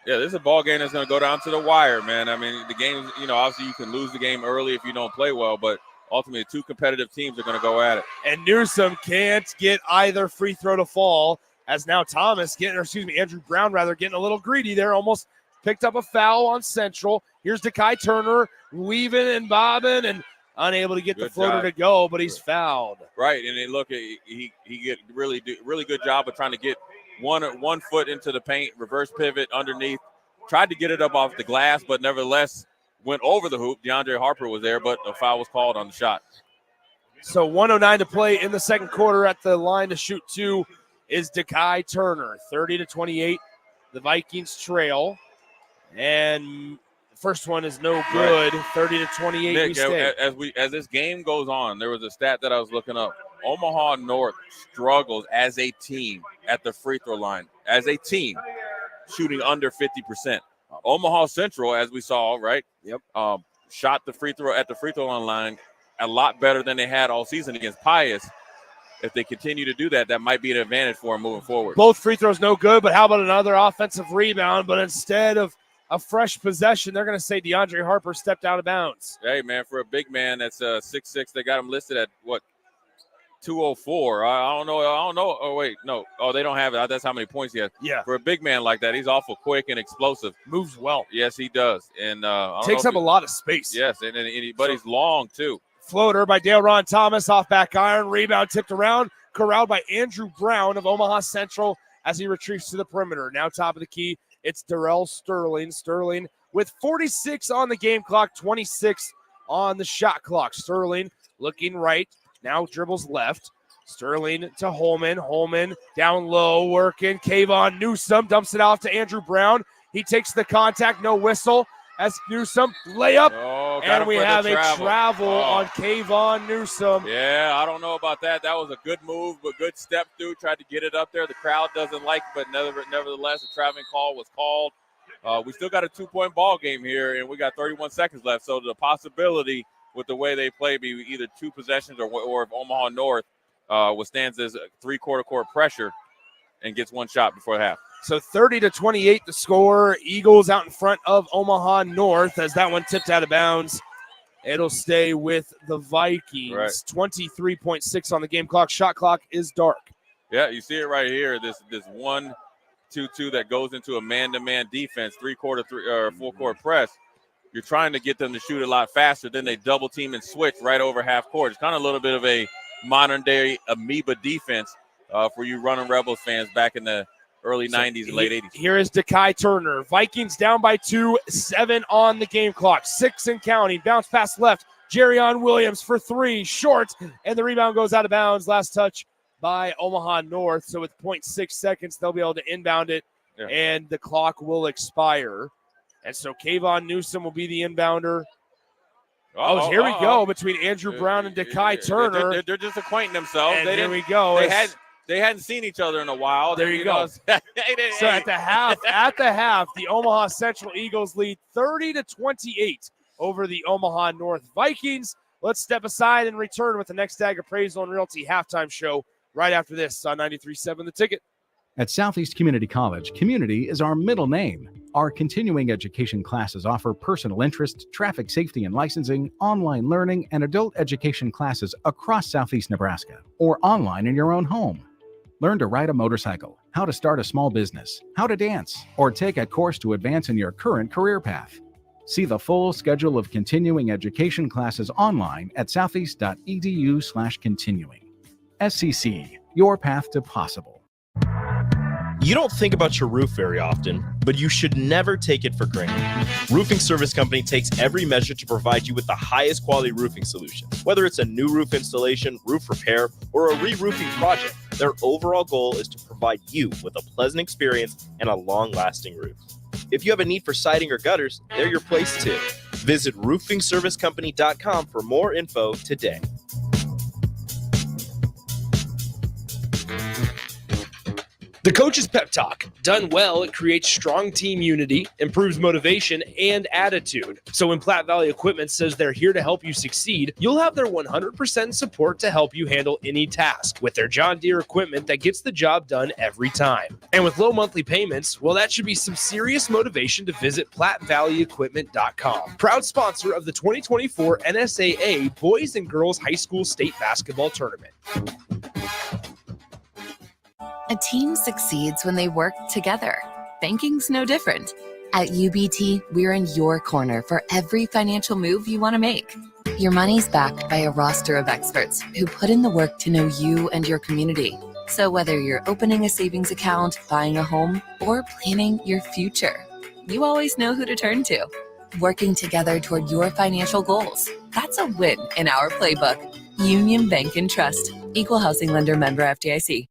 Yeah, this is a ball game that's going to go down to the wire, man. I mean, the game, obviously you can lose the game early if you don't play well, but ultimately 2 competitive teams are going to go at it. And Newsom can't get either free throw to fall, as now Andrew Brown getting a little greedy there, almost picked up a foul on Central. Here's Dekai Turner weaving and bobbing and unable to get the floater to go, but he's fouled. Right, and then look, he get really good job of trying to get one foot into the paint, reverse pivot underneath, tried to get it up off the glass, but nevertheless went over the hoop. DeAndre Harper was there, but a foul was called on the shot. So 1:09 to play in the second quarter. At the line to shoot 2 is Dekai Turner. 30-28, the Vikings trail, and first one is no good. Right. 30-28. Nick, as this game goes on, there was a stat that I was looking up. Omaha North struggles as a team at the free throw line. As a team, shooting under 50%. Omaha Central, as we saw, right? Yep. Shot the free throw at the free throw line a lot better than they had all season against Pius. If they continue to do that, that might be an advantage for them moving forward. Both free throws no good, but how about another offensive rebound? But instead of a fresh possession, they're going to say DeAndre Harper stepped out of bounds. Hey, man, for a big man that's 6'6", they got him listed at, 204. I don't know. Oh, wait, no. Oh, they don't have it. That's how many points he has. Yeah. For a big man like that, he's awful quick and explosive. Moves well. Yes, he does. And takes up a lot of space. Yes, but he's long, too. Floater by Dale Ron Thomas, off back iron. Rebound tipped around. Corralled by Andrew Brown of Omaha Central as he retreats to the perimeter. Now top of the key, it's Darrell Sterling. Sterling with 46 on the game clock, 26 on the shot clock. Sterling looking right, now dribbles left. Sterling to Holman. Holman down low, working. Kayvon Newsom dumps it off to Andrew Brown. He takes the contact, no whistle. As Newsom layup, and we have a travel on Kayvon Newsom. Yeah, I don't know about that. That was a good move, but good step through. Tried to get it up there. The crowd doesn't like it, but nevertheless, a traveling call was called. We still got a 2-point ball game here, and we got 31 seconds left. So the possibility with the way they play be either 2 possessions or if Omaha North withstands this 3/4 court pressure and gets 1 shot before half. So 30-28 the score. Eagles out in front of Omaha North as that one tipped out of bounds. It'll stay with the Vikings. Right. 23.6 on the game clock. Shot clock is dark. Yeah, you see it right here. This 1-2-2 that goes into a man-to-man defense, full court press. You're trying to get them to shoot a lot faster. Then they double team and switch right over half court. It's kind of a little bit of a modern day amoeba defense for you running Rebels fans back in the early 90s and late 80s. Here is Dekai Turner. Vikings down by 2, 7 on the game clock, 6 and counting. Bounce pass left. Jerrion Williams for 3, short, and the rebound goes out of bounds. Last touch by Omaha North. So with 0.6 seconds, they'll be able to inbound it, and the clock will expire. And so Kayvon Newsom will be the inbounder. Here we go between Andrew Brown and Dekai Turner. They're just acquainting themselves. And here we go. They hadn't seen each other in a while. There you go. So at the half, the Omaha Central Eagles lead 30-28 over the Omaha North Vikings. Let's step aside and return with the Next Ag Appraisal and Realty halftime show right after this on 93.7 The Ticket. At Southeast Community College, community is our middle name. Our continuing education classes offer personal interest, traffic safety and licensing, online learning, and adult education classes across Southeast Nebraska or online in your own home. Learn to ride a motorcycle, how to start a small business, how to dance, or take a course to advance in your current career path. See the full schedule of continuing education classes online at southeast.edu/continuing. SCC, your path to possible. You don't think about your roof very often, but you should never take it for granted. Roofing Service Company takes every measure to provide you with the highest quality roofing solution. Whether it's a new roof installation, roof repair, or a re-roofing project, their overall goal is to provide you with a pleasant experience and a long-lasting roof. If you have a need for siding or gutters, they're your place too. Visit roofingservicecompany.com for more info today. The Coach's Pep Talk. Done well, it creates strong team unity, improves motivation, and attitude. So when Platte Valley Equipment says they're here to help you succeed, you'll have their 100% support to help you handle any task with their John Deere equipment that gets the job done every time. And with low monthly payments, well, that should be some serious motivation to visit PlatteValleyEquipment.com. Proud sponsor of the 2024 NSAA Boys and Girls High School State Basketball Tournament. A team succeeds when they work together. Banking's no different. At UBT, we're in your corner for every financial move you want to make. Your money's backed by a roster of experts who put in the work to know you and your community. So whether you're opening a savings account, buying a home, or planning your future, you always know who to turn to. Working together toward your financial goals. That's a win in our playbook. Union Bank and Trust. Equal housing lender, member FDIC.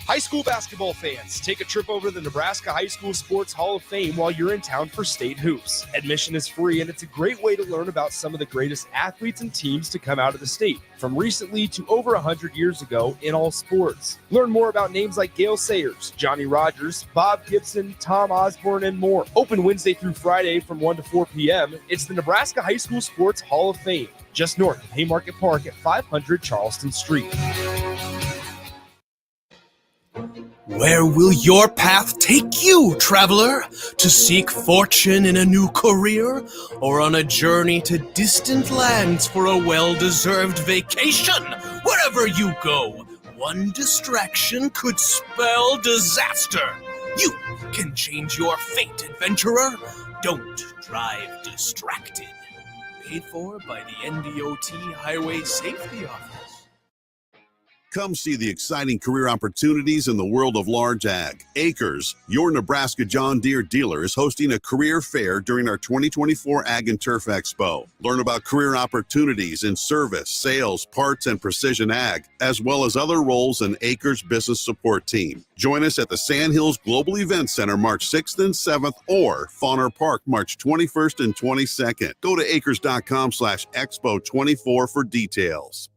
High school basketball fans, take a trip over to the Nebraska High School Sports Hall of Fame while you're in town for state hoops. Admission is free, and it's a great way to learn about some of the greatest athletes and teams to come out of the state, from recently to over 100 years ago in all sports. Learn more about names like Gale Sayers, Johnny Rogers, Bob Gibson, Tom Osborne, and more. Open Wednesday through Friday from 1 to 4 p.m. It's the Nebraska High School Sports Hall of Fame, just north of Haymarket Park at 500 Charleston Street. Where will your path take you, traveler? To seek fortune in a new career? Or on a journey to distant lands for a well-deserved vacation? Wherever you go, one distraction could spell disaster. You can change your fate, adventurer. Don't drive distracted. Paid for by the NDOT Highway Safety Office. Come see the exciting career opportunities in the world of large ag. Acres, your Nebraska John Deere dealer, is hosting a career fair during our 2024 Ag and Turf Expo. Learn about career opportunities in service, sales, parts, and precision ag, as well as other roles in Acres business support team. Join us at the Sandhills Global Event Center March 6th and 7th or Fauner Park March 21st and 22nd. Go to acres.com/expo24 for details.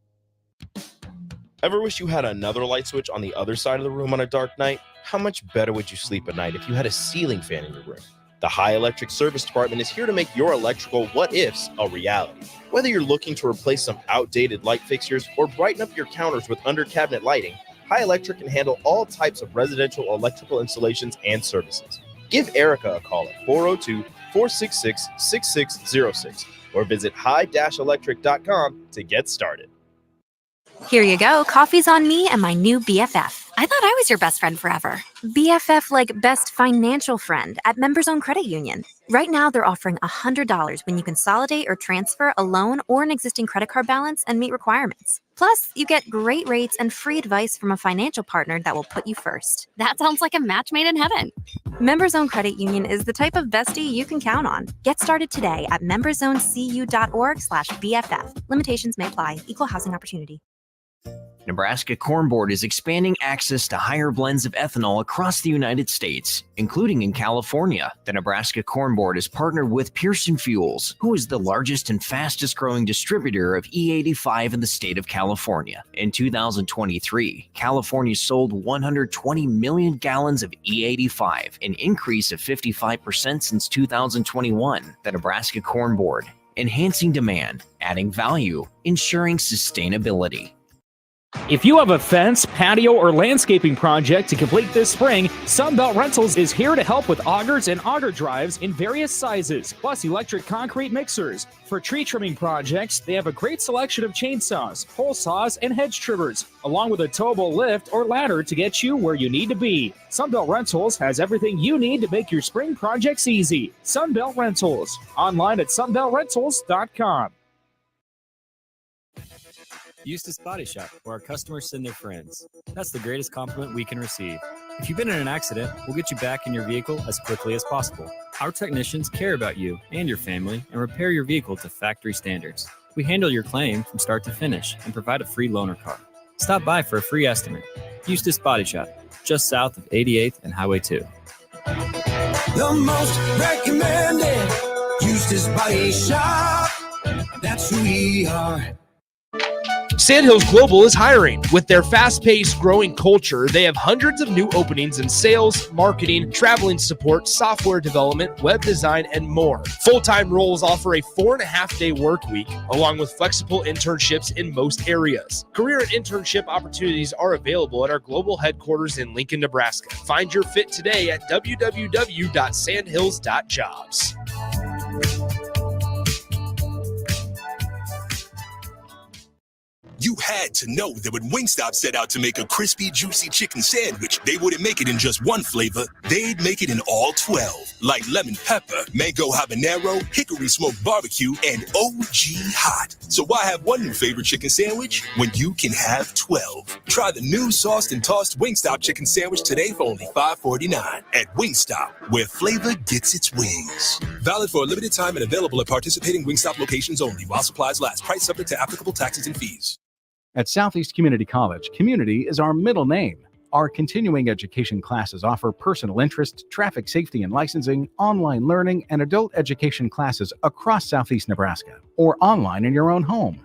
Ever wish you had another light switch on the other side of the room on a dark night? How much better would you sleep at night if you had a ceiling fan in your room? The High Electric Service Department is here to make your electrical what-ifs a reality. Whether you're looking to replace some outdated light fixtures or brighten up your counters with under-cabinet lighting, High Electric can handle all types of residential electrical installations and services. Give Erica a call at 402-466-6606 or visit high-electric.com to get started. Here you go. Coffee's on me and my new BFF. I thought I was your best friend forever. BFF like best financial friend at Members Own Credit Union. Right now, they're offering $100 when you consolidate or transfer a loan or an existing credit card balance and meet requirements. Plus, you get great rates and free advice from a financial partner that will put you first. That sounds like a match made in heaven. Members Own Credit Union is the type of bestie you can count on. Get started today at memberzonecu.org/BFF. Limitations may apply. Equal housing opportunity. Nebraska Corn Board is expanding access to higher blends of ethanol across the United States, including in California. The Nebraska Corn Board is partnered with Pearson Fuels, who is the largest and fastest growing distributor of E85 in the state of California. In 2023, California sold 120 million gallons of E85, an increase of 55% since 2021. The Nebraska Corn Board, enhancing demand, adding value, ensuring sustainability. If you have a fence, patio, or landscaping project to complete this spring, Sunbelt Rentals is here to help with augers and auger drives in various sizes, plus electric concrete mixers. For tree trimming projects, they have a great selection of chainsaws, pole saws, and hedge trimmers, along with a towable lift or ladder to get you where you need to be. Sunbelt Rentals has everything you need to make your spring projects easy. Sunbelt Rentals, online at sunbeltrentals.com. Eustace Body Shop, where our customers send their friends. That's the greatest compliment we can receive. If you've been in an accident, we'll get you back in your vehicle as quickly as possible. Our technicians care about you and your family and repair your vehicle to factory standards. We handle your claim from start to finish and provide a free loaner car. Stop by for a free estimate. Eustace Body Shop, just south of 88th and Highway 2. The most recommended Eustace Body Shop. That's who we are. Sandhills Global is hiring. With their fast-paced, growing culture, they have hundreds of new openings in sales, marketing, traveling support, software development, web design, and more. Full-time roles offer a 4.5-day work week, along with flexible internships in most areas. Career and internship opportunities are available at our global headquarters in Lincoln, Nebraska. Find your fit today at www.sandhills.jobs. You had to know that when Wingstop set out to make a crispy, juicy chicken sandwich, they wouldn't make it in just one flavor. They'd make it in all 12, like lemon pepper, mango habanero, hickory smoked barbecue, and OG hot. So why have one new favorite chicken sandwich when you can have 12? Try the new sauced and tossed Wingstop chicken sandwich today for only $5.49 at Wingstop, where flavor gets its wings. Valid for a limited time and available at participating Wingstop locations only while supplies last. Price subject to applicable taxes and fees. At Southeast Community College, community is our middle name. Our continuing education classes offer personal interest, traffic safety and licensing, online learning, and adult education classes across Southeast Nebraska, or online in your own home.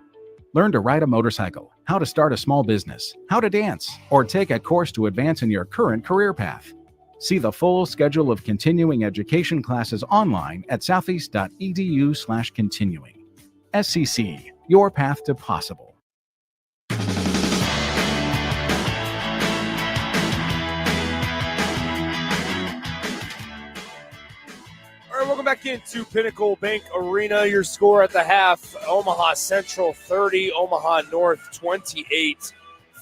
Learn to ride a motorcycle, how to start a small business, how to dance, or take a course to advance in your current career path. See the full schedule of continuing education classes online at southeast.edu/continuing. SCC, your path to possible. Welcome back into Pinnacle Bank Arena. Your score at the half, Omaha Central 30, Omaha North 28.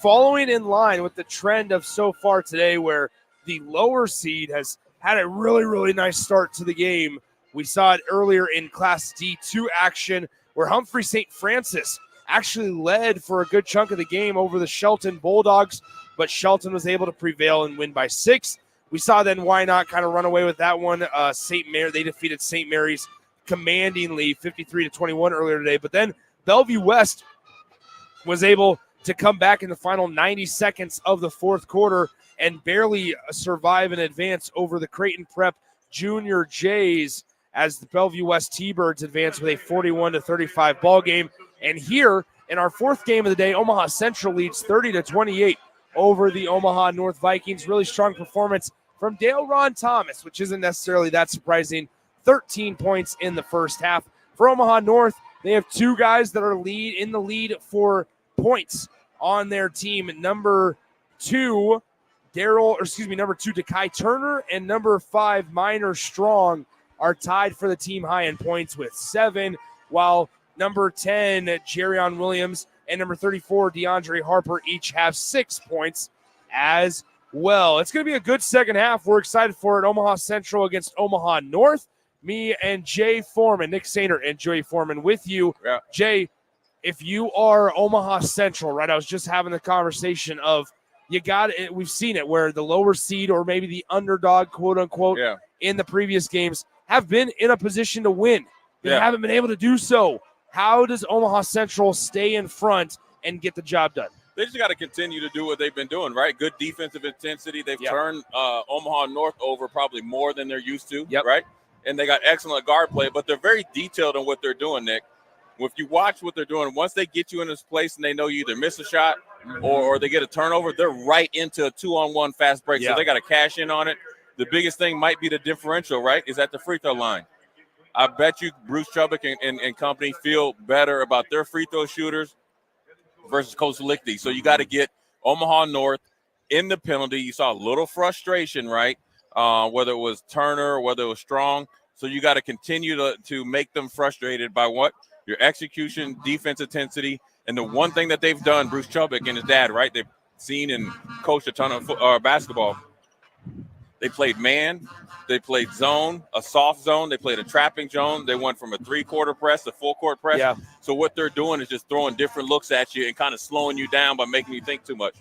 Following in line with the trend of so far today where the lower seed has had a really, really nice start to the game. We saw it earlier in Class D2 action where Humphrey St. Francis actually led for a good chunk of the game over the Shelton Bulldogs, but Shelton was able to prevail and win by 6. We saw then why not kind of run away with that one. They defeated St. Mary's commandingly 53-21 earlier today. But then Bellevue West was able to come back in the final 90 seconds of the fourth quarter and barely survive and advance over the Creighton Prep Junior Jays as the Bellevue West T-Birds advance with a 41-35 ball game. And here in our fourth game of the day, Omaha Central leads 30-28 over the Omaha North Vikings. Really strong performance from Dale Ron Thomas, which isn't necessarily that surprising. 13 points in the first half. For Omaha North, they have two guys that are in the lead for points on their team. Number 2, Dekai Turner, and number 5, Minor Strong, are tied for the team high in points with 7, while number 10, Jerrion Williams, and number 34, DeAndre Harper, each have 6 points as well. It's going to be a good second half. We're excited for it. Omaha Central against Omaha North. Me and Jay Foreman, Nick Sainer and Jay Foreman with you. Yeah. Jay, if you are Omaha Central, right, I was just having the conversation of you got it. We've seen it where the lower seed or maybe the underdog, quote unquote, in the previous games have been in a position to win. They haven't been able to do so. How does Omaha Central stay in front and get the job done? They just got to continue to do what they've been doing, right? Good defensive intensity. They've turned Omaha North over probably more than they're used to, right? And they got excellent guard play, but they're very detailed on what they're doing, Nick. If you watch what they're doing, once they get you in this place and they know you either miss a shot or they get a turnover, they're right into a 2-on-1 fast break. So they got to cash in on it. The biggest thing might be the differential, right, is at the free throw line. I bet you Bruce Chubbuck and company feel better about their free throw shooters versus Coastal Lickety. So you got to get Omaha North in the penalty. You saw a little frustration, right, whether it was Turner or whether it was Strong. So you got to continue to make them frustrated by what? Your execution, defense intensity, and the one thing that they've done, Bruce Chubbuck and his dad, right, they've seen and coached a ton of basketball. They played man, they played zone, a soft zone, they played a trapping zone. They went from a 3-quarter press to full-court press. Yeah. So what they're doing is just throwing different looks at you and kind of slowing you down by making you think too much.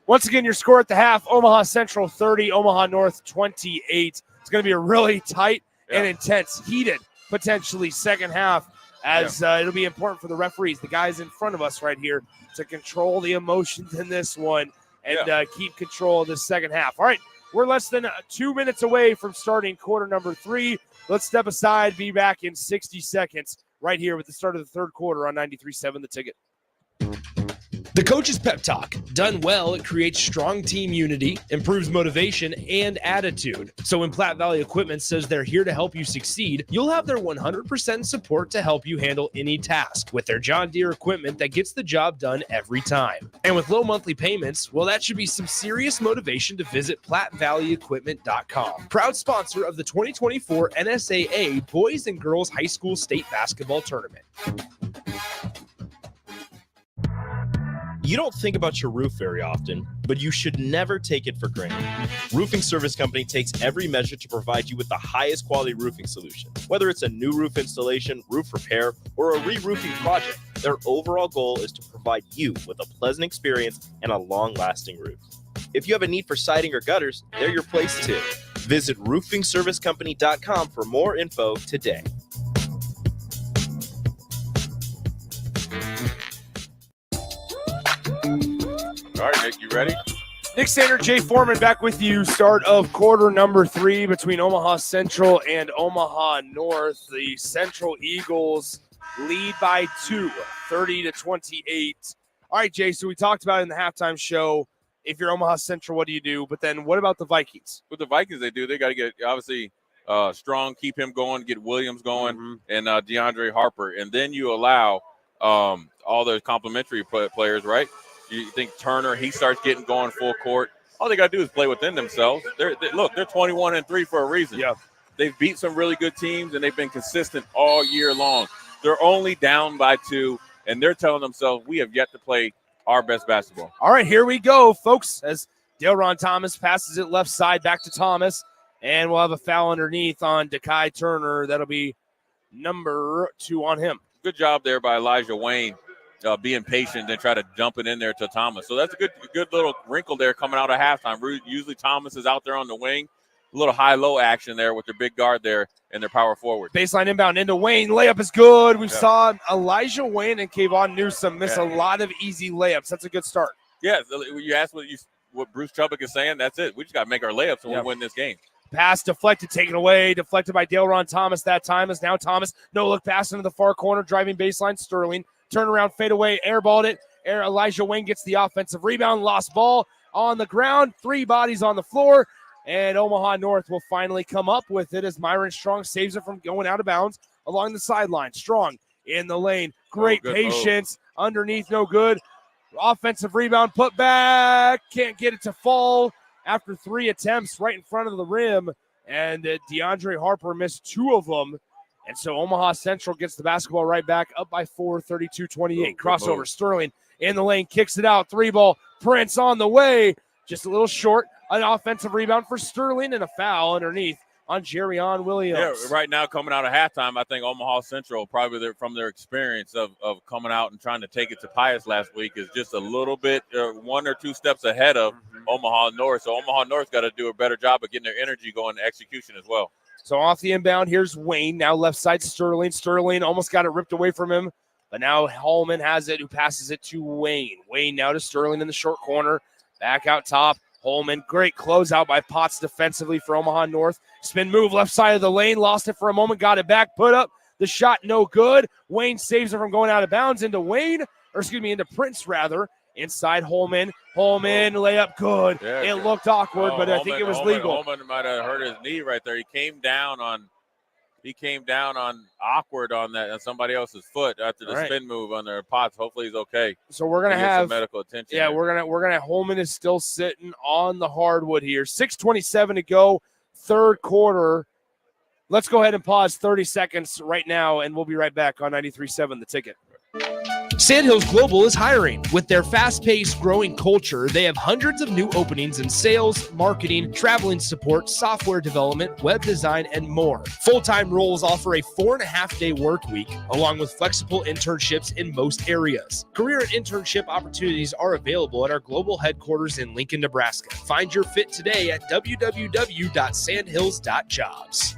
Once again, your score at the half, Omaha Central 30, Omaha North 28. It's going to be a really tight and intense, heated, potentially second half, as it'll be important for the referees, the guys in front of us right here, to control the emotions in this one and keep control of this second half. All right, we're less than 2 minutes away from starting quarter number 3. Let's step aside, be back in 60 seconds right here with the start of the third quarter on 93.7 The Ticket. The Coach's Pep Talk. Done well, it creates strong team unity, improves motivation, and attitude. So when Platte Valley Equipment says they're here to help you succeed, you'll have their 100% support to help you handle any task with their John Deere equipment that gets the job done every time. And with low monthly payments, well, that should be some serious motivation to visit PlatteValleyEquipment.com. Proud sponsor of the 2024 NSAA Boys and Girls High School State Basketball Tournament. You don't think about your roof very often, but you should never take it for granted. Roofing Service Company takes every measure to provide you with the highest quality roofing solution. Whether it's a new roof installation, roof repair, or a re-roofing project, their overall goal is to provide you with a pleasant experience and a long-lasting roof. If you have a need for siding or gutters, they're your place too. Visit roofingservicecompany.com for more info today. All right, Nick, you ready? Nick Sander, Jay Foreman back with you. Start of quarter number 3 between Omaha Central and Omaha North. The Central Eagles lead by 2, 30-28. All right, Jay, so we talked about it in the halftime show. If you're Omaha Central, what do you do? But then what about the Vikings? What the Vikings, they do, they got to get, obviously, Strong, keep him going, get Williams going, and DeAndre Harper. And then you allow all the complimentary players, right? You think Turner, he starts getting going full court. All they got to do is play within themselves. They're 21-3 for a reason. Yeah. They've beat some really good teams, and they've been consistent all year long. They're only down by 2, and they're telling themselves, we have yet to play our best basketball. All right, here we go, folks, as Delron Thomas passes it left side back to Thomas, and we'll have a foul underneath on Dekai Turner. That'll be number 2 on him. Good job there by Elijah Wayne. Being patient and try to dump it in there to Thomas. So that's a good little wrinkle there coming out of halftime. Usually Thomas is out there on the wing. A little high-low action there with their big guard there and their power forward. Baseline inbound into Wayne. Layup is good. We saw Elijah Wayne and Kayvon Newsome miss a lot of easy layups. That's a good start. Yeah, you asked what Bruce Chubbuck is saying. That's it. We just got to make our layups and we'll win this game. Pass deflected, taken away. Deflected by Delron Thomas that time. Is now Thomas. No look pass into the far corner. Driving baseline, Sterling. Turnaround, fade away, airballed it. Elijah Wayne gets the offensive rebound, lost ball on the ground, 3 bodies on the floor, and Omaha North will finally come up with it as Myron Strong saves it from going out of bounds along the sideline. Strong in the lane, great patience, underneath, no good. Offensive rebound, put back, can't get it to fall after 3 attempts right in front of the rim, and DeAndre Harper missed 2 of them. And so Omaha Central gets the basketball right back, up by 4, 32-28. Crossover, Sterling in the lane, kicks it out, 3-ball. Prince on the way, just a little short. An offensive rebound for Sterling and a foul underneath on Jerrion Williams. Yeah, right now coming out of halftime, I think Omaha Central, probably from their experience of coming out and trying to take it to Pius last week, is just a little bit, 1 or 2 steps ahead of Omaha North. So Omaha North got to do a better job of getting their energy going to execution as well. So off the inbound, here's Wayne. Now left side, Sterling. Sterling almost got it ripped away from him, but now Holman has it, who passes it to Wayne. Wayne now to Sterling in the short corner. Back out top. Holman, great closeout by Potts defensively for Omaha North. Spin move left side of the lane, lost it for a moment, got it back, put up. The shot no good. Wayne saves it from going out of bounds into Prince rather. Inside Holman. Holman layup good. Yeah, it looked awkward, but I think it was legal. Holman might have hurt his knee right there. He came down on awkward on somebody else's foot after the spin move on their Potts. Hopefully he's okay. So we're gonna have some medical attention. Yeah, here. we're gonna Holman is still sitting on the hardwood here. 6:27 to go, third quarter. Let's go ahead and pause 30 seconds right now, and we'll be right back on 93.7 The Ticket. Sandhills Global is hiring. With their fast-paced, growing culture, they have hundreds of new openings in sales, marketing, traveling support, software development, web design, and more. Full-time roles offer a 4.5-day work week, along with flexible internships in most areas. Career and internship opportunities are available at our global headquarters in Lincoln, Nebraska. Find your fit today at www.sandhills.jobs.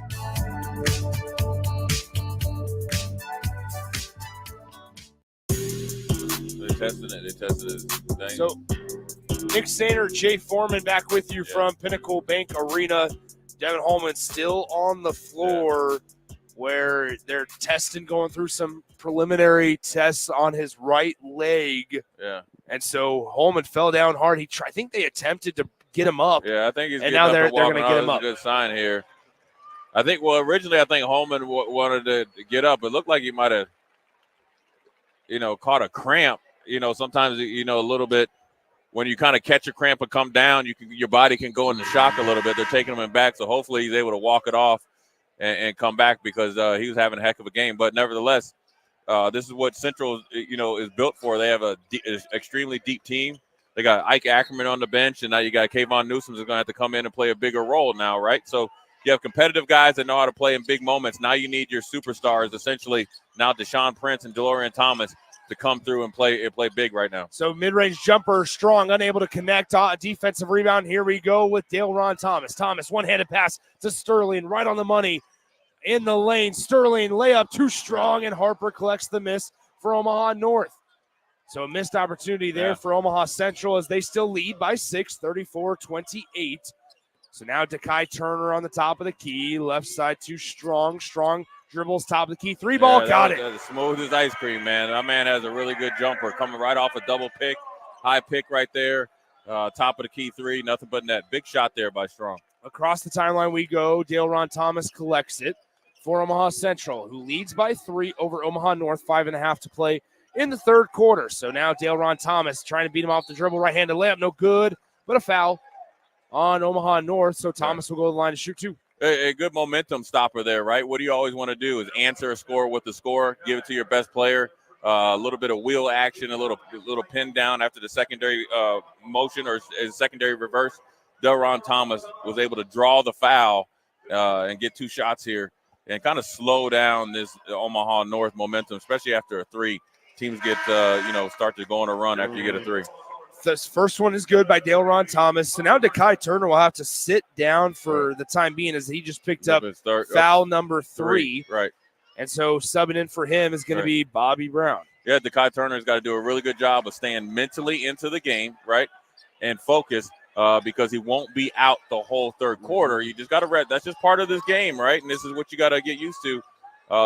They tested it. Dang. So, Nick Sainer, Jay Foreman back with you from Pinnacle Bank Arena. Devin Holman still on the floor where they're going through some preliminary tests on his right leg. Yeah. And so Holman fell down hard. I think they attempted to get him up. Yeah, I think he's and now they're going to get him up. That's a good sign here. Originally I think Holman wanted to get up. It looked like he might have, caught a cramp. Sometimes, a little bit when you kind of catch a cramp and come down, your body can go into shock a little bit. They're taking him back. So hopefully he's able to walk it off and come back because he was having a heck of a game. But nevertheless, this is what Central, is built for. They have an extremely deep team. They got Ike Ackerman on the bench, and now you got Kayvon Newsom is going to have to come in and play a bigger role now, right? So you have competitive guys that know how to play in big moments. Now you need your superstars, essentially now Deshaun Prince and DeLorean Thomas, to come through and play big right now. So mid-range jumper, Strong, unable to connect. Defensive rebound. Here we go with Dale-Ron Thomas. Thomas, one-handed pass to Sterling, right on the money in the lane. Sterling, layup too strong, and Harper collects the miss for Omaha North. So a missed opportunity there for Omaha Central as they still lead by 6, 34-28. So now Dekai Turner on the top of the key. Left side to Strong. Strong dribbles top of the key. 3-ball, got it. Smooth as ice cream, man. That man has a really good jumper coming right off a double pick. High pick right there. Top of the key 3, nothing but net. Big shot there by Strong. Across the timeline we go. Dale-Ron Thomas collects it for Omaha Central, who leads by 3 over Omaha North. 5.5 to play in the third quarter. So now Dale-Ron Thomas trying to beat him off the dribble. Right-handed layup, no good, but a foul on Omaha North. So Thomas will go to the line to shoot 2. A good momentum stopper there, right? What do you always want to do is answer a score with the score, give it to your best player. A little bit of wheel action, a little pin down after the secondary motion or secondary reverse. Dale-Ron Thomas was able to draw the foul and get 2 shots here and kind of slow down this Omaha North momentum, especially after a 3. Teams get, start to go on a run after you get a 3. This first one is good by Dale-Ron Thomas. So now Dekai Turner will have to sit down for the time being as he just picked up foul number 3. Right. And so subbing in for him is going to be Bobby Brown. Yeah, Dekai Turner's got to do a really good job of staying mentally into the game, right, and focus because he won't be out the whole third quarter. You just got to that's just part of this game, right, and this is what you got to get used to.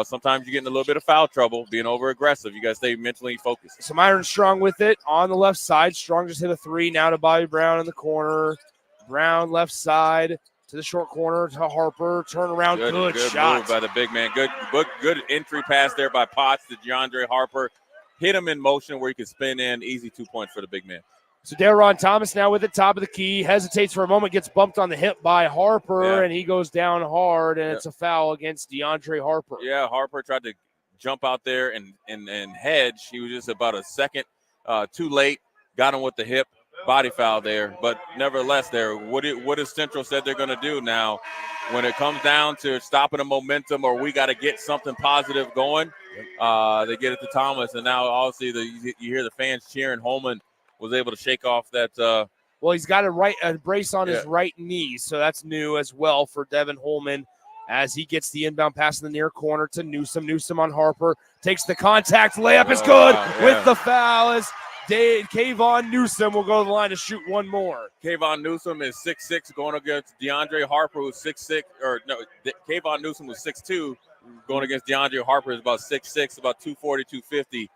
Sometimes you're getting a little bit of foul trouble, being over-aggressive. You got to stay mentally focused. So Myron Strong with it on the left side. Strong just hit a 3. Now to Bobby Brown in the corner. Brown left side to the short corner to Harper. Turn around, good shot. Move by the big man. Good entry pass there by Potts to DeAndre Harper. Hit him in motion where he could spin in. Easy 2 points for the big man. So Delron Thomas now with the top of the key, hesitates for a moment, gets bumped on the hip by Harper, and he goes down hard, and it's a foul against DeAndre Harper. Yeah, Harper tried to jump out there and hedge. He was just about a second too late, got him with the hip, body foul there. But nevertheless, what has Central said they're going to do now when it comes down to stopping the momentum or we got to get something positive going, they get it to Thomas, and now obviously you hear the fans cheering. Holman was able to shake off that. Well, he's got a brace on his right knee, so that's new as well for Devin Holman as he gets the inbound pass in the near corner to Newsome. Newsome on Harper, takes the contact, layup is good with the foul as Kayvon Newsome will go to the line to shoot one more. Kayvon Newsome is 6'6", going against DeAndre Harper, who's 6'6", or no, Kayvon Newsome was 6'2", going against DeAndre Harper is about 6'6", about 240, 250.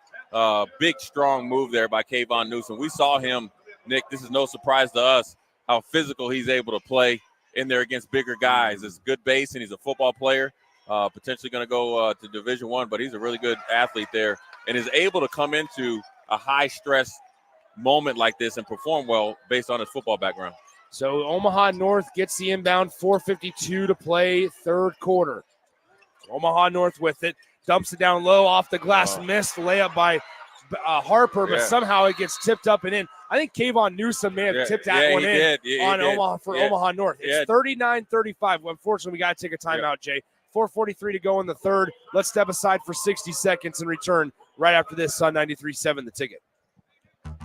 Big, strong move there by Kayvon Newsome. We saw him, Nick, this is no surprise to us, how physical he's able to play in there against bigger guys. It's good base, and he's a football player, potentially going to go to Division I, but he's a really good athlete there and is able to come into a high-stress moment like this and perform well based on his football background. So Omaha North gets the inbound, 4:52 to play, third quarter. Omaha North with it, dumps it down low, off the glass, missed layup by Harper, but somehow it gets tipped up and in. I think Kayvon Newsome may have tipped that one in on Omaha for Omaha North. It's 39-35. Unfortunately, we got to take a timeout, Jay. 4:43 to go in the third. Let's step aside for 60 seconds and return right after this on 93.7 The Ticket.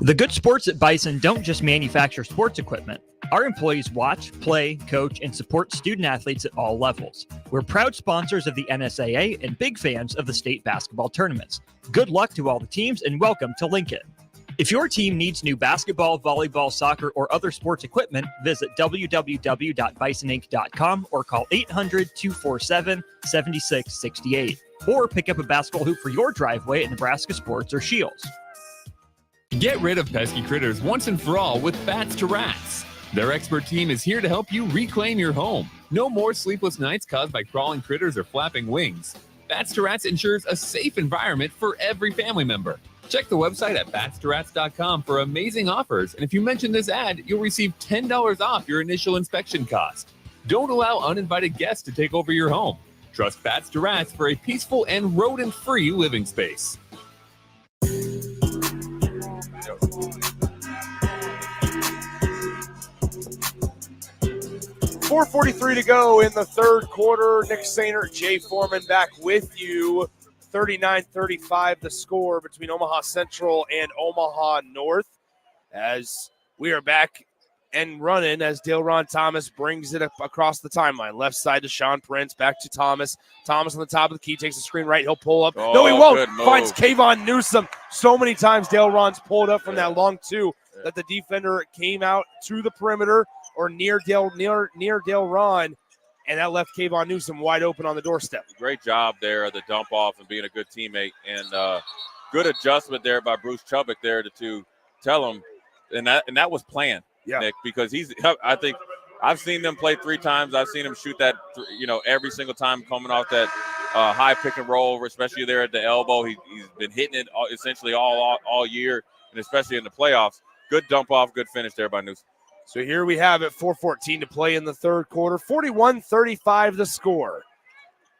The good sports at Bison don't just manufacture sports equipment. Our employees watch, play, coach, and support student athletes at all levels. We're proud sponsors of the NSAA and big fans of the state basketball tournaments. Good luck to all the teams and welcome to Lincoln. If your team needs new basketball, volleyball, soccer, or other sports equipment, visit www.bisoninc.com or call 800-247-7668. Or pick up a basketball hoop for your driveway at Nebraska Sports or Shields. Get rid of pesky critters once and for all with Bats to Rats. Their expert team is here to help you reclaim your home. No more sleepless nights caused by crawling critters or flapping wings. Bats to Rats ensures a safe environment for every family member. Check the website at batstoRats.com for amazing offers, and if you mention this ad, you'll receive $10 off your initial inspection cost. Don't allow uninvited guests to take over your home. Trust Bats to Rats for a peaceful and rodent-free living space. 4:43 to go in the third quarter. Nick Sainer, Jay Foreman back with you. 39-35 the score between Omaha Central and Omaha North as we are back and running as Delron Thomas brings it up across the timeline. Left side to Sean Prince, back to Thomas. Thomas on the top of the key, takes the screen right. He'll pull up. No, he won't. Finds Kayvon Newsome. So many times Delron's pulled up from that long two that the defender came out to the perimeter or near Delron, and that left Kayvon Newsome wide open on the doorstep. Great job there, the dump off and being a good teammate, and good adjustment there by Bruce Chubbuck there to tell him, and that was planned, Nick, because I think I've seen them play 3 times. I've seen him shoot that, every single time coming off that high pick and roll, especially there at the elbow. He's been hitting it essentially all year, and especially in the playoffs. Good dump off, good finish there by Newsome. So here we have it, 4:14 to play in the third quarter. 41-35 the score.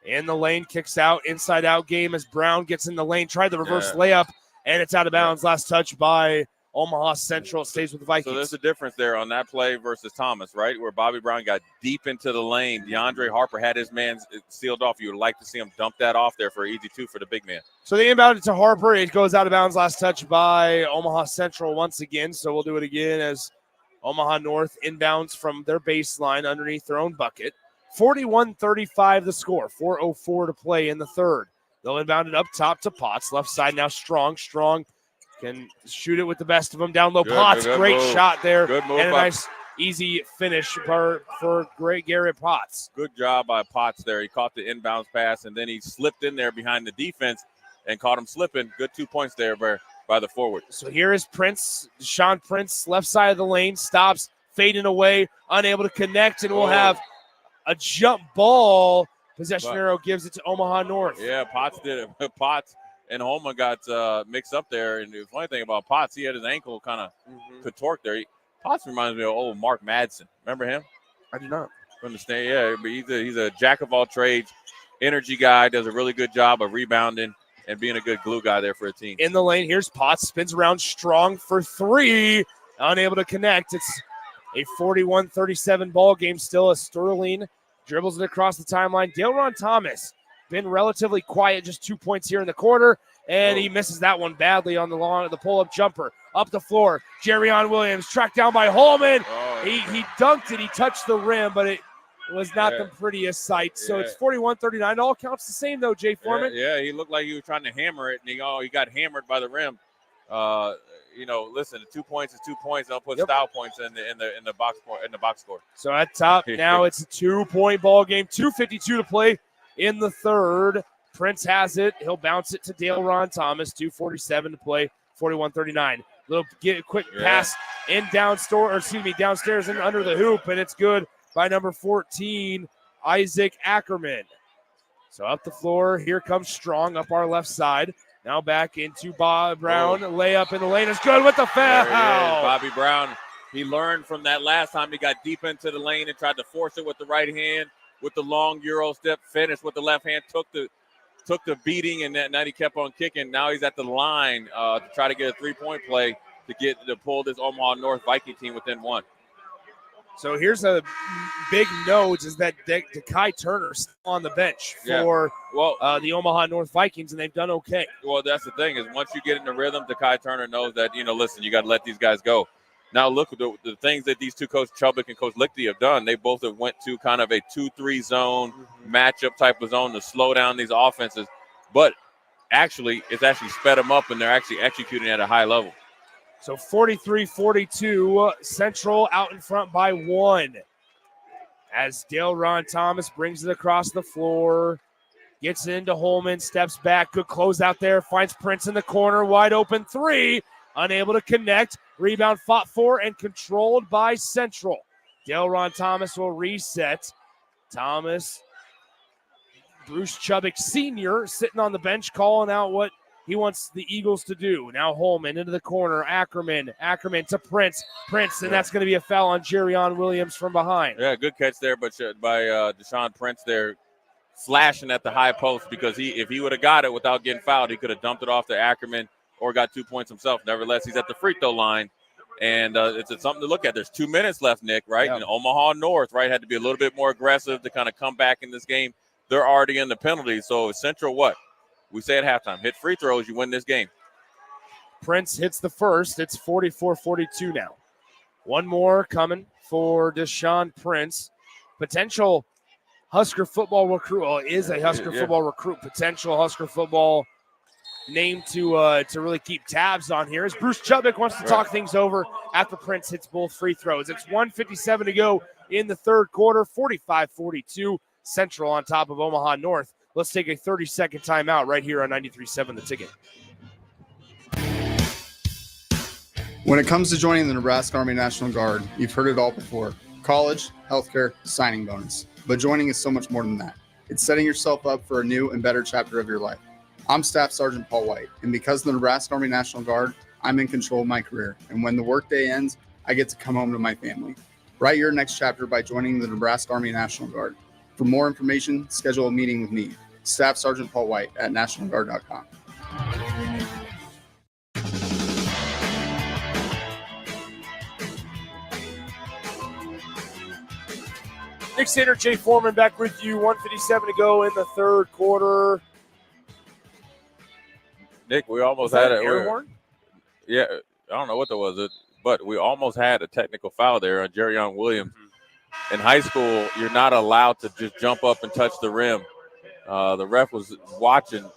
In the lane, kicks out, inside out game as Brown gets in the lane, tried the reverse layup, and it's out of bounds. Last touch by Omaha Central. It stays with the Vikings. So there's a difference there on that play versus Thomas, right? Where Bobby Brown got deep into the lane. DeAndre Harper had his man sealed off. You would like to see him dump that off there for an easy 2 for the big man. So they inbound it to Harper. It goes out of bounds. Last touch by Omaha Central once again. So we'll do it again as Omaha North inbounds from their baseline underneath their own bucket. 41-35 the score. 4:04 to play in the third. They'll inbound it up top to Potts. Left side now Strong. Strong can shoot it with the best of them. Down low, Potts. Great move. Shot there. Good move. And a nice, easy finish for great Garrett Potts. Good job by Potts there. He caught the inbounds pass, and then he slipped in there behind the defense and caught him slipping. Good 2 points there by the forward. So here is Prince, Sean Prince, left side of the lane, stops, fading away, unable to connect, and we'll have a jump ball. Possession arrow gives it to Omaha North. Yeah, Potts did it. Potts and Holman got mixed up there. And the funny thing about Potts, he had his ankle kind of contort there. Potts reminds me of old Mark Madsen. Remember him? I do not. Understand? Yeah, but he's a jack of all trades, energy guy, does a really good job of rebounding and being a good glue guy there for a team. In the lane, here's Potts, spins around strong for three, unable to connect. It's a 41-37 ball game still as Sterling dribbles it across the timeline. Daleron Thomas been relatively quiet, just 2 points here in the quarter, and he misses that one badly on the pull-up jumper. Up the floor, Jerrion Williams tracked down by Holman. He dunked it. He touched the rim, but it was not the prettiest sight. So it's 41-39. All counts the same, though, Jay Foreman. Yeah, he looked like he was trying to hammer it, and he got hammered by the rim. Listen, 2 points is 2 points. They'll put style points in the box score. So at top now, it's a 2-point ball game. 2:52 to play in the third. Prince has it. He'll bounce it to Daleron Thomas. 2:47 to play. 41-39. Quick pass downstairs and under the hoop, and it's good by number 14, Isaac Ackerman. So up the floor, here comes Strong up our left side. Now back into Bob Brown. Layup in the lane is good with the foul. Bobby Brown, he learned from that last time he got deep into the lane and tried to force it with the right hand, with the long Euro step, finished with the left hand, took the beating, and now he kept on kicking. Now he's at the line to try to get a three-point play to pull this Omaha North Viking team within one. So here's a big note is that Dekai Turner's on the bench for the Omaha North Vikings, and they've done okay. Well, that's the thing is once you get in the rhythm, Dekai Turner knows that, listen, you got to let these guys go. Now look at the things that these two, Coach Chubbuck and Coach Lichty, have done. They both have went to kind of a 2-3 zone matchup type of zone to slow down these offenses. But it's actually sped them up, and they're actually executing at a high level. So 43-42, Central out in front by 1. As Daleron Thomas brings it across the floor, gets into Holman, steps back, good close out there, finds Prince in the corner, wide open three, unable to connect. Rebound fought for and controlled by Central. Daleron Thomas will reset. Bruce Chubbuck Sr. sitting on the bench calling out what he wants the Eagles to do. Now Holman into the corner. Ackerman to Prince, and that's going to be a foul on Jerrion Williams from behind. Yeah, good catch there, but by Deshaun Prince there, flashing at the high post, because if he would have got it without getting fouled, he could have dumped it off to Ackerman or got 2 points himself. Nevertheless, he's at the free throw line, and it's something to look at. There's 2 minutes left, Nick, right? Yeah. And Omaha North, right, had to be a little bit more aggressive to kind of come back in this game. They're already in the penalty, so Central what? We say at halftime, hit free throws, you win this game. Prince hits the first. It's 44-42 now. One more coming for Deshaun Prince. Potential Husker football recruit. Well, is a Husker football recruit. Potential Husker football name to really keep tabs on here. As Bruce Chubbuck wants to talk things over after Prince hits both free throws. It's 1:57 to go in the third quarter. 45-42. Central on top of Omaha North. Let's take a 30-second timeout right here on 93.7 The Ticket. When it comes to joining the Nebraska Army National Guard, you've heard it all before. College, healthcare, signing bonus. But joining is so much more than that. It's setting yourself up for a new and better chapter of your life. I'm Staff Sergeant Paul White, and because of the Nebraska Army National Guard, I'm in control of my career. And when the workday ends, I get to come home to my family. Write your next chapter by joining the Nebraska Army National Guard. For more information, schedule a meeting with me, Staff Sergeant Paul White at NationalGuard.com. Nick Sander, Jay Foreman back with you. 1:57 to go in the third quarter. Nick, we almost had it. Air horn? Yeah, I don't know what that was, but we almost had a technical foul there on Jerrion Williams. In high school, you're not allowed to just jump up and touch the rim. The ref was watching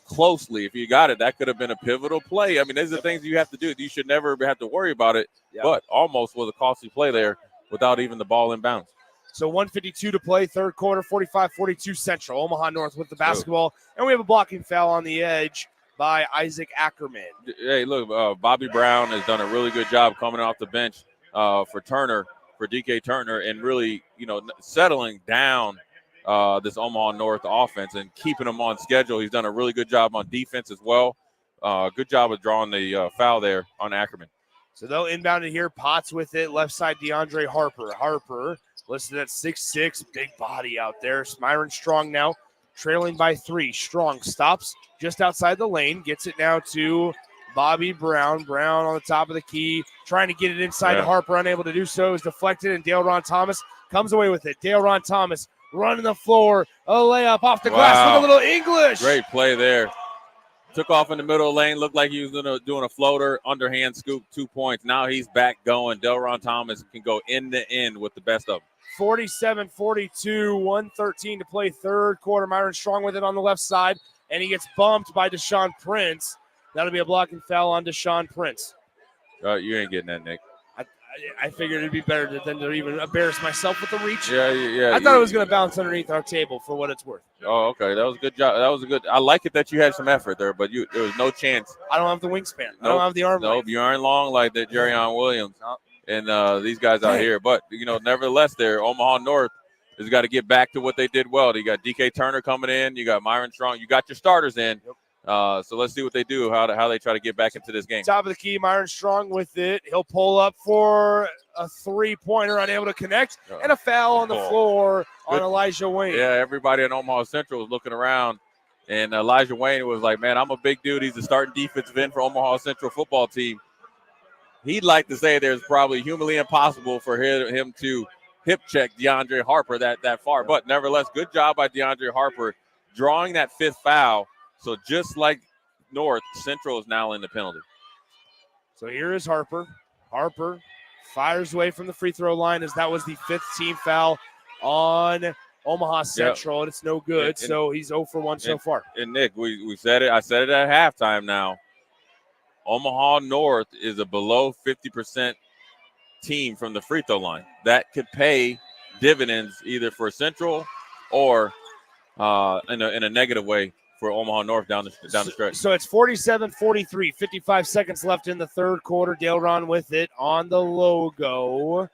closely. If you got it, that could have been a pivotal play. I mean, these are the things you have to do. You should never have to worry about it, but almost was a costly play there without even the ball in bounds. So 1:52 to play, third quarter, 45-42 Central. Omaha North with the basketball, and we have a blocking foul on the edge by Isaac Ackerman. Hey, look, Bobby Brown has done a really good job coming off the bench for DK Turner, and really, settling down this Omaha North offense and keeping them on schedule. He's done a really good job on defense as well. Good job of drawing the foul there on Ackerman. So they'll inbound it here. Potts with it. Left side, DeAndre Harper. Harper listed at 6'6", big body out there. Myron Strong now trailing by 3. Strong stops just outside the lane. Gets it now to Bobby Brown. Brown on the top of the key. Trying to get it inside to Harper. Unable to do so. Is deflected, and Dale Ron Thomas comes away with it. Dale Ron Thomas running the floor. A layup off the glass with a little English. Great play there. Took off in the middle of the lane. Looked like he was doing a floater. Underhand scoop, 2 points. Now he's back going. Delron Thomas can go end to end with the best of them. 47-42, 1:13 to play third quarter. Myron Strong with it on the left side, and he gets bumped by Deshaun Prince. That'll be a blocking foul on Deshaun Prince. You ain't getting that, Nick. I figured it'd be better than to even embarrass myself with the reach. Yeah. I thought it was going to bounce underneath our table for what it's worth. Oh, okay. That was a good job. That was a good. I like it that you had some effort there, but there was no chance. I don't have the wingspan. I don't have the arm. Nope, you aren't long like that, Jerrion Williams and these guys out here. But nevertheless, there Omaha North has got to get back to what they did well. You got DK Turner coming in. You got Myron Strong. You got your starters in. Yep. So let's see what they do, how they try to get back into this game. Top of the key, Myron Strong with it. He'll pull up for a three-pointer, unable to connect, and a foul on the floor on Elijah Wayne. Yeah, everybody in Omaha Central was looking around, and Elijah Wayne was like, man, I'm a big dude. He's the starting defensive end for Omaha Central football team. He'd like to say there's probably humanly impossible for him to hip check DeAndre Harper that far. But nevertheless, good job by DeAndre Harper drawing that 5th foul. So just like North, Central is now in the penalty. So here is Harper. Harper fires away from the free throw line as that was the 5th team foul on Omaha Central, and it's no good. So he's 0 for 1 so far. And Nick, we said it. I said it at halftime now. Omaha North is a below 50% team from the free throw line. That could pay dividends either for Central or in a negative way for Omaha North down the stretch. So it's 47-43, 55 seconds left in the third quarter. Dale Ron with it on the logo.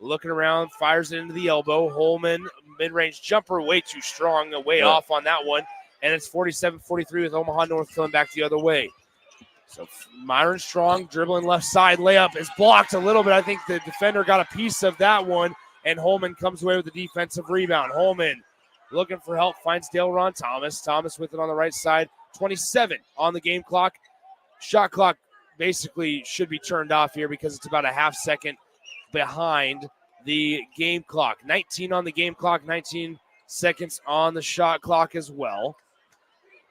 Looking around, fires it into the elbow. Holman, mid-range jumper, way too strong, way off on that one. And it's 47-43 with Omaha North coming back the other way. So Myron Strong dribbling left side. Layup is blocked a little bit. I think the defender got a piece of that one. And Holman comes away with the defensive rebound. Holman looking for help, finds Dale Ron Thomas. Thomas with it on the right side. 27 on the game clock. Shot clock basically should be turned off here because it's about a half second behind the game clock. 19 on the game clock, 19 seconds on the shot clock as well.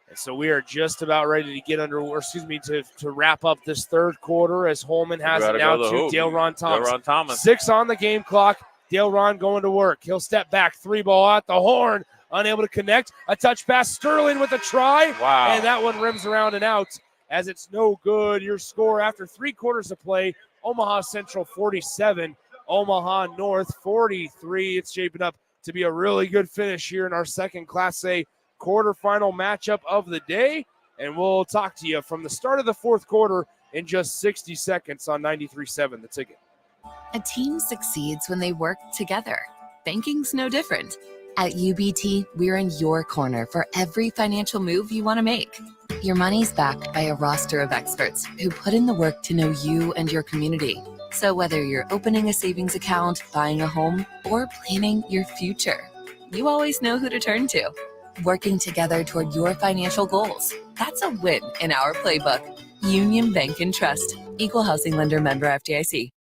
And so we are just about ready to get to wrap up this third quarter as Holman has it now to Dale Ron Thomas. 6 on the game clock. Dale Ron going to work. He'll step back. 3 ball at the horn. Unable to connect. A touch pass. Sterling with a try. Wow. And that one rims around and out as it's no good. Your score after 3 quarters of play, Omaha Central 47, Omaha North 43. It's shaping up to be a really good finish here in our second Class A quarterfinal matchup of the day. And we'll talk to you from the start of the fourth quarter in just 60 seconds on 93.7 The Ticket. A team succeeds when they work together. Banking's no different. At UBT, we're in your corner for every financial move you want to make. Your money's backed by a roster of experts who put in the work to know you and your community. So whether you're opening a savings account, buying a home, or planning your future, you always know who to turn to. Working together toward your financial goals. That's a win in our playbook. Union Bank and Trust. Equal housing lender, member FDIC.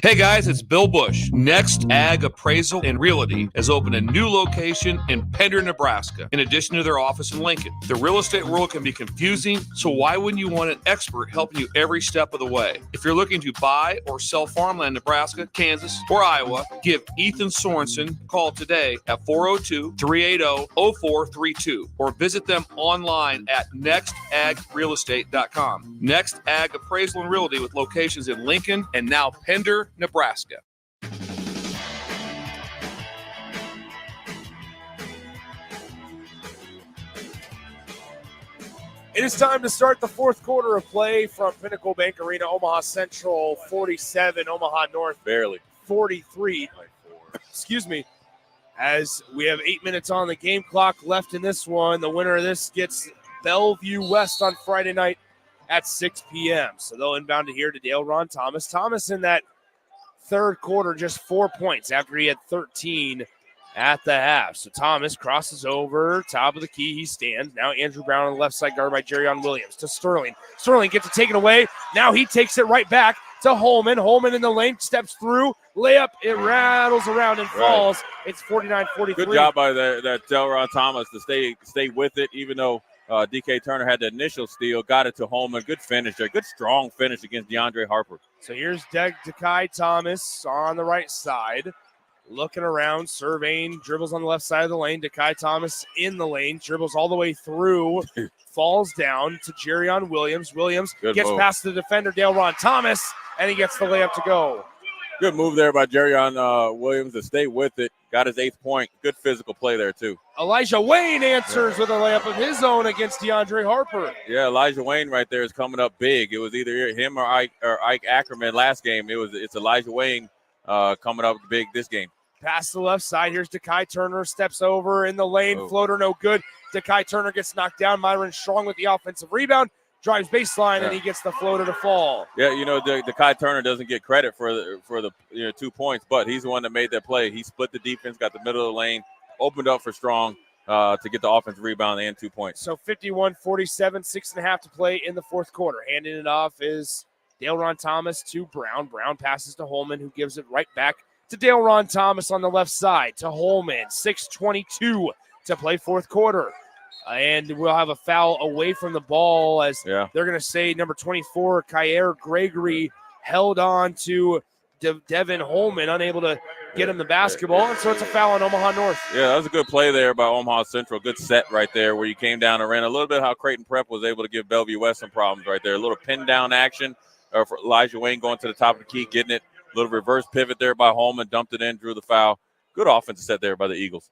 Hey guys, it's Bill Bush. Next Ag Appraisal and Realty has opened a new location in Pender, Nebraska, in addition to their office in Lincoln. The real estate world can be confusing, so why wouldn't you want an expert helping you every step of the way? If you're looking to buy or sell farmland in Nebraska, Kansas, or Iowa, give Ethan Sorensen a call today at 402-380-0432 or visit them online at nextagrealestate.com. Next Ag Appraisal and Realty with locations in Lincoln and now Pender, Nebraska. It is time to start the fourth quarter of play from Pinnacle Bank Arena. Omaha Central 47, Omaha North barely 43. Excuse me. As we have 8 minutes on the game clock left in this one, the winner of this gets Bellevue West on Friday night at 6 p.m. So they'll inbound it here to Dale Ron Thomas. Thomas in that third quarter, just 4 points after he had 13 at the half. So Thomas crosses over, top of the key, he stands. Now Andrew Brown on the left side, guarded by Jerrion Williams to Sterling. Sterling gets it taken away. Now he takes it right back to Holman. Holman in the lane, steps through, layup, it rattles around and falls. It's 49-43. Good job by that Delron Thomas to stay with it, even though DK Turner had the initial steal, got it to Holman. Good finish there. Good strong finish against DeAndre Harper. So here's Dekai Thomas on the right side. Looking around, surveying, dribbles on the left side of the lane. Dekai Thomas in the lane, dribbles all the way through, falls down to Jerrion Williams. Williams gets past the defender, Dale Ron Thomas, and he gets the layup to go. Good move there by Jerrion Williams to stay with it. Got his 8th point. Good physical play there, too. Elijah Wayne answers with a layup of his own against DeAndre Harper. Yeah, Elijah Wayne right there is coming up big. It was either him or Ike Ackerman last game. It's Elijah Wayne coming up big this game. Pass to the left side. Here's Dekai Turner. Steps over in the lane. Floater no good. Dekai Turner gets knocked down. Myron Strong with the offensive rebound. Drives baseline, and he gets the floater to fall. Yeah, Dekai Turner doesn't get credit for the 2 points, but he's the one that made that play. He split the defense, got the middle of the lane, opened up for Strong to get the offensive rebound and 2 points. So 51-47, 6.5 to play in the fourth quarter. Handing it off is Dale Ron Thomas to Brown. Brown passes to Holman, who gives it right back to Dale Ron Thomas on the left side to Holman. 6:22 to play fourth quarter. And we'll have a foul away from the ball as they're going to say number 24, Kyer Gregory, held on to Devin Holman, unable to get him the basketball. And so it's a foul on Omaha North. Yeah, that was a good play there by Omaha Central. Good set right there where you came down and ran a little bit how Creighton Prep was able to give Bellevue West some problems right there. A little pin down action for Elijah Wayne going to the top of the key, getting it. A little reverse pivot there by Holman, dumped it in, drew the foul. Good offensive set there by the Eagles.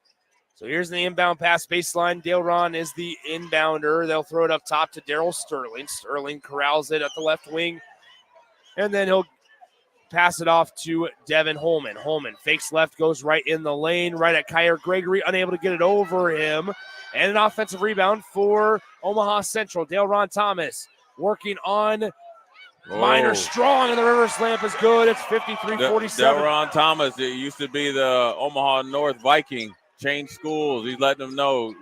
So here's the inbound pass baseline. Dale Ron is the inbounder. They'll throw it up top to Daryl Sterling. Sterling corrals it at the left wing. And then he'll pass it off to Devin Holman. Holman fakes left, goes right in the lane, right at Kyer Gregory, unable to get it over him. And an offensive rebound for Omaha Central. Dale Ron Thomas working on Minor Strong, and the reverse lamp is good. It's 53-47. Dale Ron Thomas, it used to be the Omaha North Viking. Changed schools. He's letting them know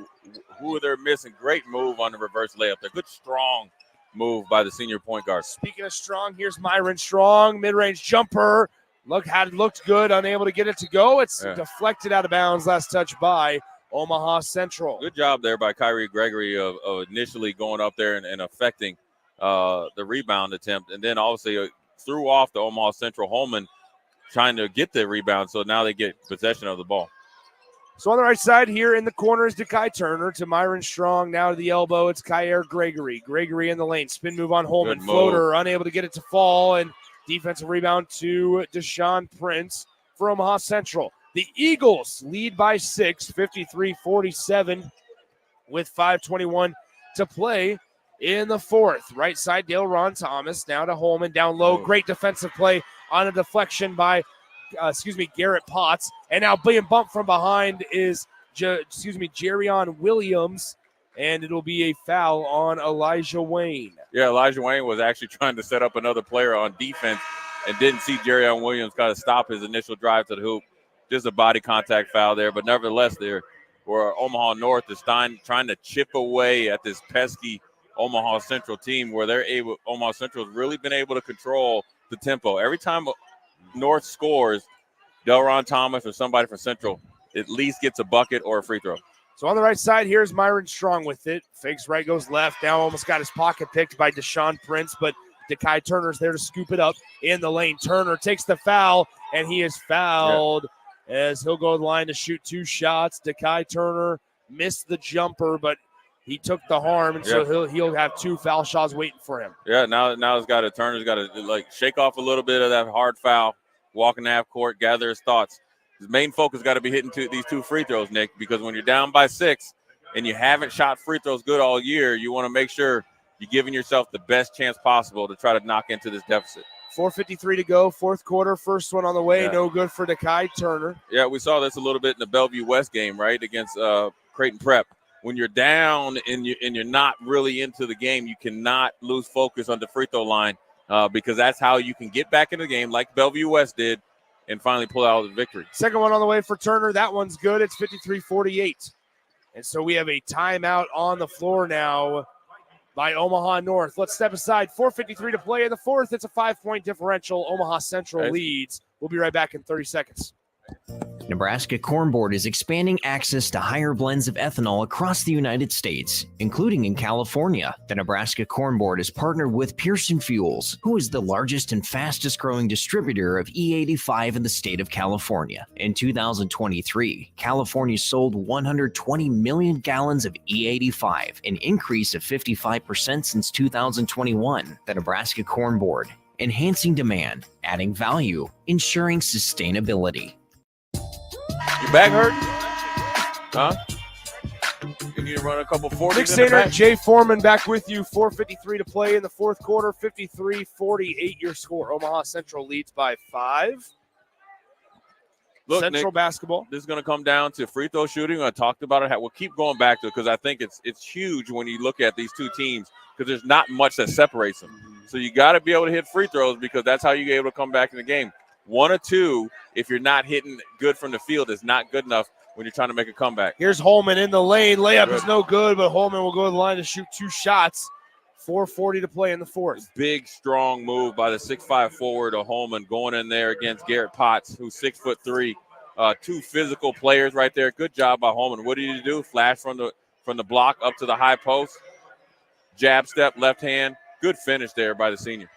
who they're missing. Great move on the reverse layup. A good, strong move by the senior point guard. Speaking of Strong, here's Myron Strong. Mid-range jumper. Looked good. Unable to get it to go. It's deflected out of bounds. Last touch by Omaha Central. Good job there by Kyer Gregory of initially going up there and affecting the rebound attempt. And then obviously threw off the Omaha Central Holman trying to get the rebound. So now they get possession of the ball. So on the right side here in the corner is Dekai Turner to Myron Strong. Now to the elbow, it's Kyer Gregory. Gregory in the lane. Spin move on Holman. Floater, unable to get it to fall. And defensive rebound to Deshaun Prince for Omaha Central. The Eagles lead by 6, 53-47 with 5:21 to play in the fourth. Right side, Dale Ron Thomas. Now to Holman. Down low. Great defensive play on a deflection by Garrett Potts. And now being bumped from behind is, Jerrion Williams. And it'll be a foul on Elijah Wayne. Yeah, Elijah Wayne was actually trying to set up another player on defense and didn't see Jerrion Williams kind of stop his initial drive to the hoop. Just a body contact foul there. But nevertheless, there where Omaha North is trying to chip away at this pesky Omaha Central team where Omaha Central has really been able to control the tempo. Every time North scores, Delron Thomas or somebody from Central at least gets a bucket or a free throw. So on the right side, here's Myron Strong with it. Fakes right, goes left. Now almost got his pocket picked by Deshaun Prince, but Dekai Turner's there to scoop it up in the lane. Turner takes the foul, and he is fouled as he'll go to the line to shoot 2 shots. Dekai Turner missed the jumper, but he took the harm, and so he'll have 2 foul shots waiting for him. Yeah, now Turner's got to shake off a little bit of that hard foul, walk in the half court, gather his thoughts. His main focus got to be hitting these 2 free throws, Nick, because when you're down by 6 and you haven't shot free throws good all year, you want to make sure you're giving yourself the best chance possible to try to knock into this deficit. 4:53 to go, fourth quarter, first one on the way, Yeah. no good for Dekai Turner. Yeah, we saw this a little bit in the Bellevue West game, right, against Creighton Prep. When you're down and you're not really into the game, you cannot lose focus on the free throw line because that's how you can get back into the game, like Bellevue West did, and finally pull out the victory. Second one on the way for Turner. That one's good. It's 53-48. And so we have a timeout on the floor now by Omaha North. Let's step aside. 4:53 to play in the fourth. It's a 5-point differential. Omaha Central leads. We'll be right back in 30 seconds. Nebraska Corn Board is expanding access to higher blends of ethanol across the United States, including in California. The Nebraska Corn Board is partnered with Pearson Fuels, who is the largest and fastest growing distributor of E85 in the state of California. In 2023, California sold 120 million gallons of E85, an increase of 55% since 2021. The Nebraska Corn Board, enhancing demand, adding value, ensuring sustainability. Your back hurt? Huh? You need to run a couple 40s. Nick Sainer, Jay Foreman back with you. 4:53 to play in the fourth quarter. 53-48 your score. Omaha Central leads by 5. Look, Central Nick, basketball. This is going to come down to free throw shooting. I talked about it. We'll keep going back to it because I think it's huge when you look at these two teams because there's not much that separates them. So you got to be able to hit free throws because that's how you get able to come back in the game. 1 or 2, if you're not hitting good from the field, is not good enough when you're trying to make a comeback. Here's Holman in the lane. Layup is no good, but Holman will go to the line to shoot 2 shots. 4:40 to play in the fourth. Big, strong move by the 6'5" forward of Holman going in there against Garrett Potts, who's 6'3". 2 physical players right there. Good job by Holman. What did he do? Flash from the block up to the high post. Jab step, left hand. Good finish there by the senior.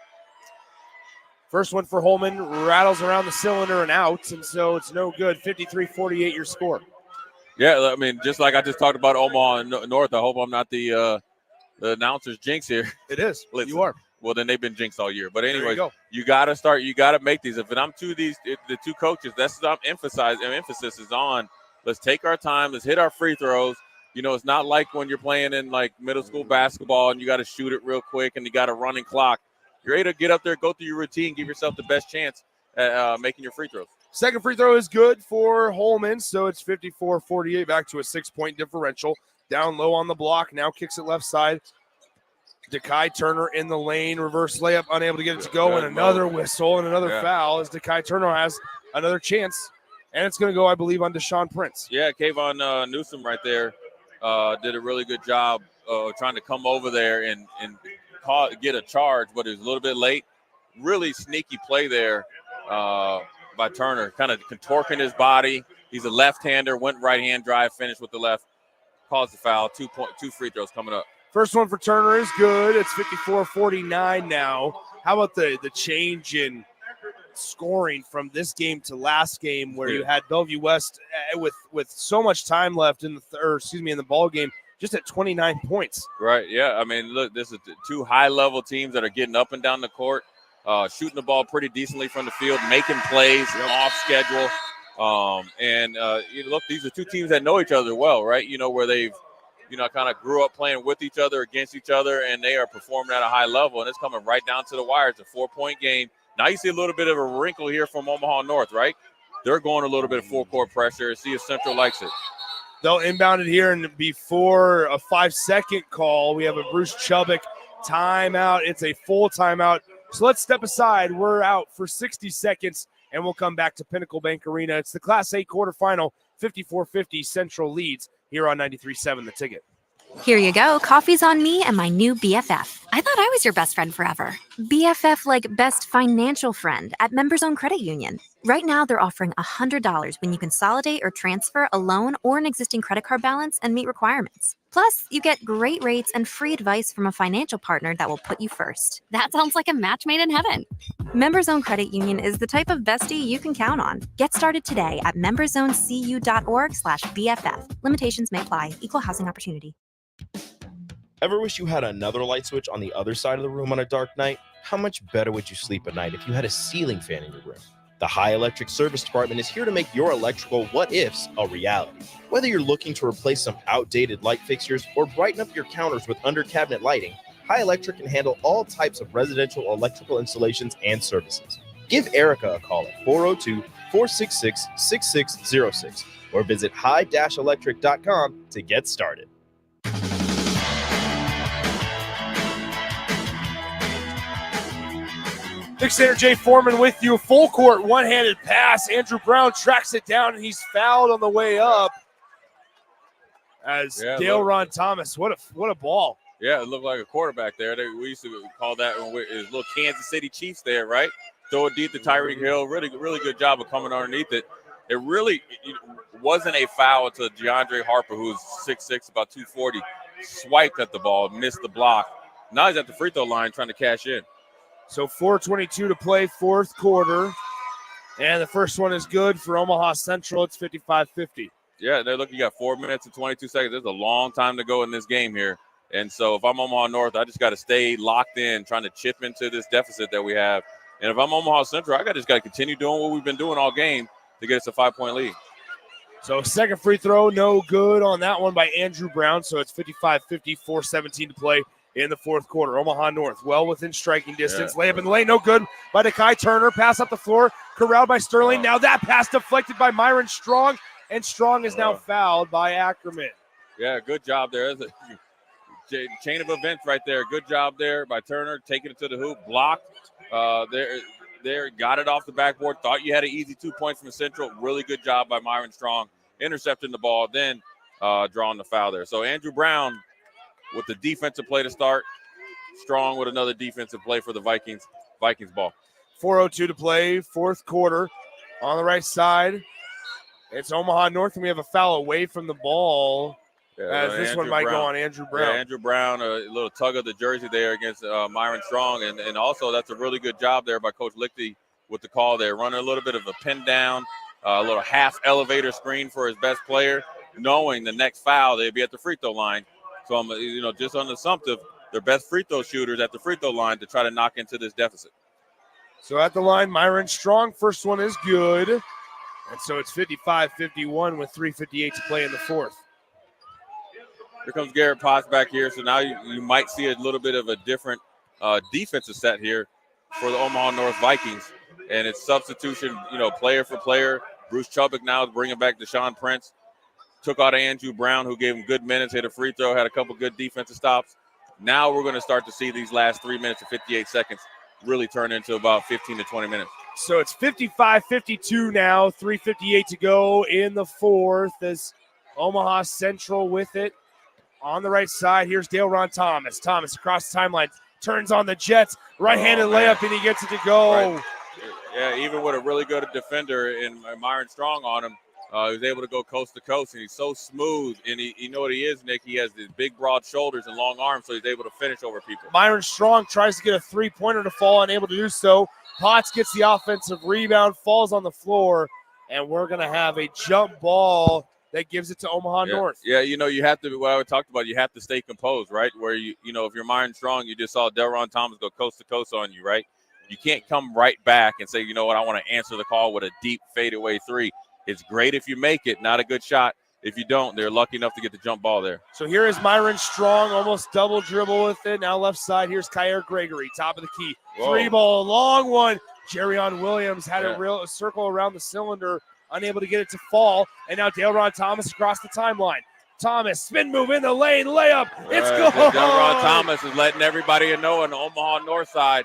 First one for Holman, rattles around the cylinder and out, and so it's no good. 53-48 your score. Yeah, I mean, just like I just talked about Omaha North, I hope I'm not the announcer's jinx here. It is. Listen, you are. Well, then they've been jinxed all year. But There anyway, you got to start. You got to make these. If I'm the 2 coaches, that's what emphasis is on. Let's take our time. Let's hit our free throws. You know, it's not like when you're playing in like middle school basketball and you got to shoot it real quick and you got a running clock. You're able to get up there, go through your routine, give yourself the best chance at making your free throws. Second free throw is good for Holman, so it's 54-48, back to a 6-point differential. Down low on the block, now kicks it left side. Dekai Turner in the lane, reverse layup, unable to get it to go, and another whistle and another foul as Dekai Turner has another chance. And it's going to go, I believe, on Deshaun Prince. Yeah, Kayvon Newsom right there did a really good job trying to come over there and get a charge, but it was a little bit late. Really sneaky play there by Turner, kind of contorting his body. He's a left-hander, went right-hand drive, finished with the left, caused the foul. 2 free throws coming up. First one for Turner is good. It's 54-49 now. How about the change in scoring from this game to last game where you had Bellevue West with so much time left in the ball game, just at 29 points. Right, yeah. I mean, look, this is 2 high-level teams that are getting up and down the court, shooting the ball pretty decently from the field, making plays off schedule. Look, these are 2 teams that know each other well, right? You know, where they've, kind of grew up playing with each other, against each other, and they are performing at a high level, and it's coming right down to the wire. It's a 4-point game. Now you see a little bit of a wrinkle here from Omaha North, right? They're going a little bit of full-court pressure. See if Central likes it. They'll inbound it here, and before a 5-second call, we have a Bruce Chubbuck timeout. It's a full timeout. So let's step aside. We're out for 60 seconds, and we'll come back to Pinnacle Bank Arena. It's the Class A quarterfinal, 54-50 Central leads here on 93.7 The Ticket. Here you go. Coffee's on me and my new BFF. I thought I was your best friend forever. BFF like best financial friend at Members Own Credit Union. Right now, they're offering $100 when you consolidate or transfer a loan or an existing credit card balance and meet requirements. Plus, you get great rates and free advice from a financial partner that will put you first. That sounds like a match made in heaven. Members Own Credit Union is the type of bestie you can count on. Get started today at memberzonecu.org/BFF. Limitations may apply. Equal housing opportunity. Ever wish you had another light switch on the other side of the room on a dark night? How much better would you sleep at night if you had a ceiling fan in your room? The High Electric Service Department is here to make your electrical what-ifs a reality. Whether you're looking to replace some outdated light fixtures or brighten up your counters with under-cabinet lighting, High Electric can handle all types of residential electrical installations and services. Give Erica a call at 402-466-6606 or visit high-electric.com to get started. Nick Sainer, Jay Foreman with you. Full court, one-handed pass. Andrew Brown tracks it down, and he's fouled on the way up. As Dale Ron Thomas, what a ball. Yeah, it looked like a quarterback there. We used to call that when his little Kansas City Chiefs there, right? Throw it deep to Tyreek Hill. Really good job of coming underneath it. It really wasn't a foul to DeAndre Harper, who's 6'6", about 240, swiped at the ball, missed the block. Now he's at the free throw line trying to cash in. So 4:22 to play, fourth quarter. And the first one is good for Omaha Central. It's 55-50. Yeah, they're looking at 4 minutes and 22 seconds. There's a long time to go in this game here. And so if I'm Omaha North, I just got to stay locked in, trying to chip into this deficit that we have. And if I'm Omaha Central, I just got to continue doing what we've been doing all game to get us a 5-point lead. So second free throw, no good on that one by Andrew Brown. So it's 55-50, 4:17 to play in the fourth quarter. Omaha North well within striking distance. Yeah. Layup in the lane, no good by Nakai Turner. Pass up the floor, corralled by Sterling. Now that pass deflected by Myron Strong, and Strong is now fouled by Ackerman. Yeah, good job there. There's a chain of events right there. Good job there by Turner, taking it to the hoop, blocked. There, got it off the backboard. Thought you had an easy 2 points from Central. Really good job by Myron Strong, intercepting the ball, then drawing the foul there. So Andrew Brown with the defensive play to start. Strong with another defensive play for the Vikings. Vikings ball. 4:02 to play, fourth quarter. On the right side, it's Omaha North, and we have a foul away from the ball. As this Andrew one might Brown. go on Andrew Brown. Yeah, Andrew Brown, a little tug of the jersey there against Myron Strong. And also that's a really good job there by Coach Lichty with the call there. Running a little bit of a pin down, a little half elevator screen for his best player, knowing the next foul they'd be at the free throw line. So I'm, just on the assumptive, their best free throw shooters at the free throw line to try to knock into this deficit. So at the line, Myron Strong, first one is good. And so it's 55-51 with 3:58 to play in the fourth. Here comes Garrett Potts back here. So now you might see a little bit of a different defensive set here for the Omaha North Vikings. And it's substitution, player for player. Bruce Chubbuck now is bringing back Deshaun Prince. Took out Andrew Brown, who gave him good minutes, hit a free throw, had a couple good defensive stops. Now we're going to start to see these last 3 minutes and 58 seconds really turn into about 15 to 20 minutes. So it's 55-52 now, 3:58 to go in the fourth as Omaha Central with it. On the right side, here's Dale Ron Thomas. Thomas across the timeline, turns on the Jets, right-handed layup, and he gets it to go. Right. Yeah, even with a really good defender in Myron Strong on him, he was able to go coast to coast, and he's so smooth. And you know what he is, Nick? He has these big, broad shoulders and long arms, so he's able to finish over people. Myron Strong tries to get a three-pointer to fall, unable to do so. Potts gets the offensive rebound, falls on the floor, and we're going to have a jump ball that gives it to Omaha North. Yeah, you have to, what I talked about, you have to stay composed, right? Where, if you're Myron Strong, you just saw Delron Thomas go coast to coast on you, right? You can't come right back and say, you know what, I want to answer the call with a deep fadeaway three. It's great if you make it, not a good shot. If you don't, they're lucky enough to get the jump ball there. So here is Myron Strong, almost double dribble with it. Now left side, here's Kyer Gregory, top of the key. Whoa. Three ball, long one. Jerrion Williams had a circle around the cylinder, unable to get it to fall. And now Dale-Ron Thomas across the timeline. Thomas, spin move in the lane, layup. It's good. Dale-Ron Thomas is letting everybody know on the Omaha North side.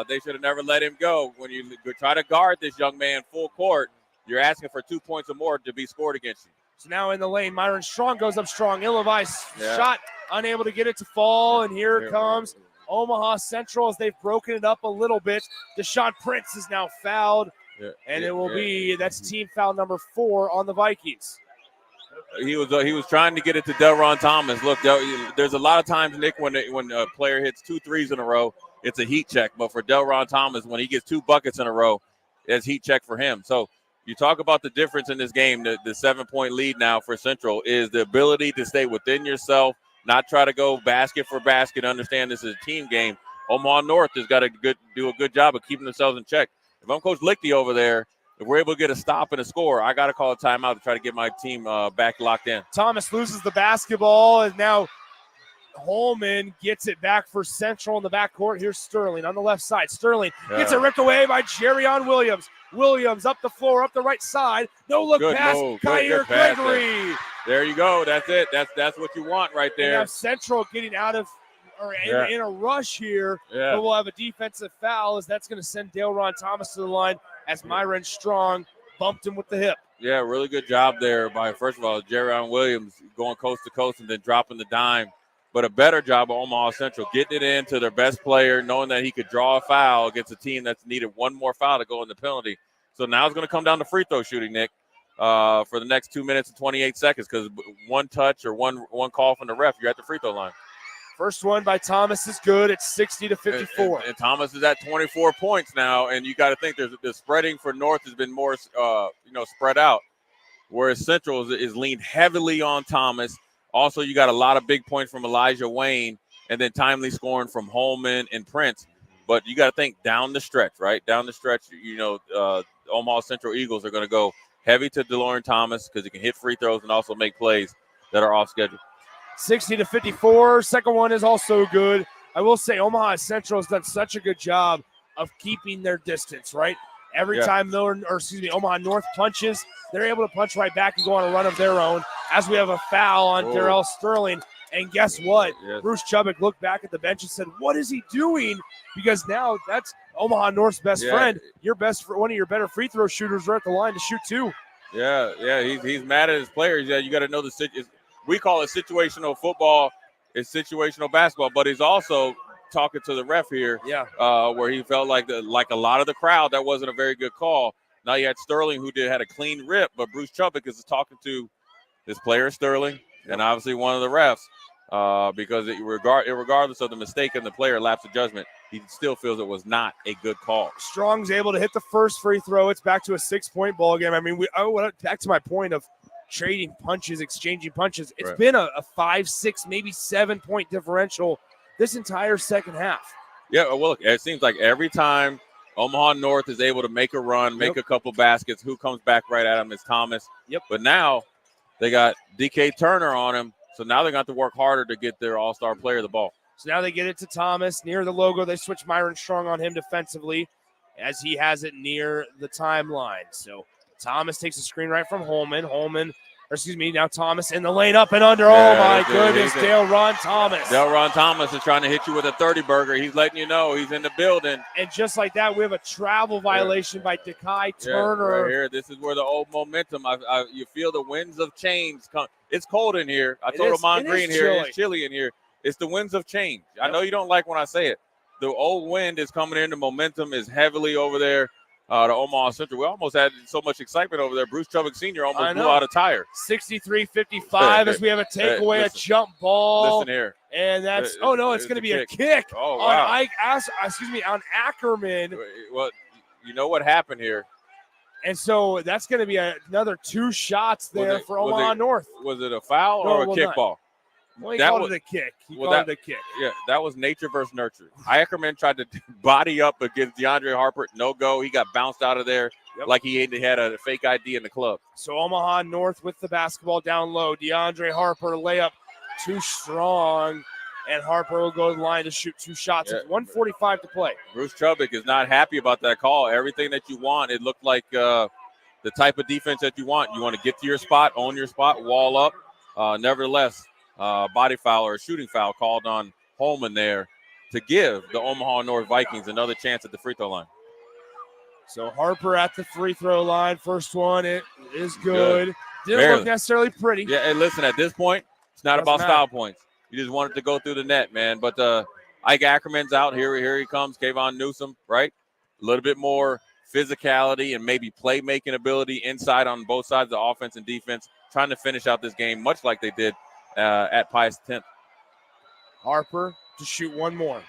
They should have never let him go. When you try to guard this young man full court, you're asking for 2 points or more to be scored against you. So now in the lane, Myron Strong goes up strong. Ill-advised shot, unable to get it to fall. And here comes Omaha Central as they've broken it up a little bit. Deshaun Prince is now fouled. And it will be, that's team foul number 4 on the Vikings. He was trying to get it to Delron Thomas. Look, there's a lot of times, Nick, when a player hits 2 threes in a row, it's a heat check. But for Delron Thomas, when he gets 2 buckets in a row, it's heat check for him. So you talk about the difference in this game, the 7-point lead now for Central is the ability to stay within yourself, not try to go basket for basket, understand this is a team game. Omaha North has got to do a good job of keeping themselves in check. If I'm Coach Lichty over there, if we're able to get a stop and a score, I got to call a timeout to try to get my team back locked in. Thomas loses the basketball, and now Holman gets it back for Central in the backcourt. Here's Sterling on the left side. Sterling gets it ripped away by Jerrion Williams. Williams up the floor, up the right side. No look Good pass. move. Kyer Good pass Gregory. There you go. That's it. That's what you want right And there. now Central getting out of or in a rush here. Yeah. But we'll have a defensive foul as that's going to send Dale Ron Thomas to the line as Myron Strong bumped him with the hip. Yeah, really good job there by, first of all, Jerrion Williams going coast to coast and then dropping the dime. But a better job of Omaha Central getting it into their best player, knowing that he could draw a foul against a team that's needed one more foul to go in the penalty. So now it's going to come down to free throw shooting, Nick, for the next 2 minutes and 28 seconds because one touch or one call from the ref, you're at the free throw line. First one by Thomas is good. It's 60-54. And Thomas is at 24 points now, and you got to think the spreading for North has been more, spread out, whereas Central is leaned heavily on Thomas. Also, you got a lot of big points from Elijah Wayne, and then timely scoring from Holman and Prince. But you got to think down the stretch, right? Down the stretch, Omaha Central Eagles are going to go heavy to DeLorean Thomas because he can hit free throws and also make plays that are off schedule. 60-54. Second one is also good. I will say Omaha Central has done such a good job of keeping their distance, right? Every time Omaha North punches, they're able to punch right back and go on a run of their own. As we have a foul on Darrell Sterling. And guess what? Yes. Bruce Chubbuck looked back at the bench and said, what is he doing? Because now that's Omaha North's best friend. One of your better free throw shooters are at the line to shoot two. Yeah, he's mad at his players. Yeah, you got to know we call it situational football. It's situational basketball, but he's also talking to the ref here. Yeah. Where he felt like a lot of the crowd, that wasn't a very good call. Now you had Sterling who had a clean rip, but Bruce Chubbuck is talking to this player Sterling and obviously one of the refs because regardless of the mistake and the player lapse of judgment, he still feels it was not a good call. Strong's able to hit the first free throw. It's back to a 6-point ball game. I mean, back to my point of trading punches, exchanging punches. It's been a 5, 6, maybe 7-point differential this entire second half. Yeah, well, look, it seems like every time Omaha North is able to make a run, make a couple baskets, who comes back right at him is Thomas. Yep. But now they got DK Turner on him, so now they're going to have to work harder to get their all-star player the ball. So now they get it to Thomas near the logo. They switch Myron Strong on him defensively as he has it near the timeline. So Thomas takes a screen right from Holman. Now Thomas in the lane up and under. Oh, my goodness, Dale Ron Thomas. Dale Ron Thomas is trying to hit you with a 30-burger. He's letting you know he's in the building. And just like that, we have a travel violation by Dekai Turner. Right here. This is where the old momentum, you feel the winds of change come. It's cold in here. I told Amon Green here, it's chilly in here. It's the winds of change. I know you don't like when I say it. The old wind is coming in. The momentum is heavily over there. To Omaha Central. We almost had so much excitement over there. Bruce Chubbuck Sr. almost blew out a tire. 63-55 as we have a takeaway, a jump ball. Listen here. And that's, it's going to be a kick wow. on Ackerman. Well, you know what happened here. And so that's going to be another 2 shots there for Omaha North. Was it a foul or a kickball? Well, he called it a kick. Yeah, that was nature versus nurture. Ackerman tried to body up against DeAndre Harper. No go. He got bounced out of there like he had a fake ID in the club. So Omaha North with the basketball down low. DeAndre Harper layup too strong. And Harper will go to the line to shoot 2 shots. With 1:45 to play. Bruce Chubbuck is not happy about that call. Everything that you want, it looked like the type of defense that you want. You want to get to your spot, own your spot, wall up. Nevertheless, body foul or a shooting foul called on Holman there to give the Omaha North Vikings another chance at the free throw line. So Harper at the free throw line. First one, it is good. Didn't look necessarily pretty. Yeah, and listen, at this point, it's not about style points. You just want it to go through the net, man. But Ike Ackerman's out. Here he comes, Kayvon Newsom, right? A little bit more physicality and maybe playmaking ability inside on both sides of the offense and defense, trying to finish out this game much like they did at Pius 10th. Harper to shoot one more.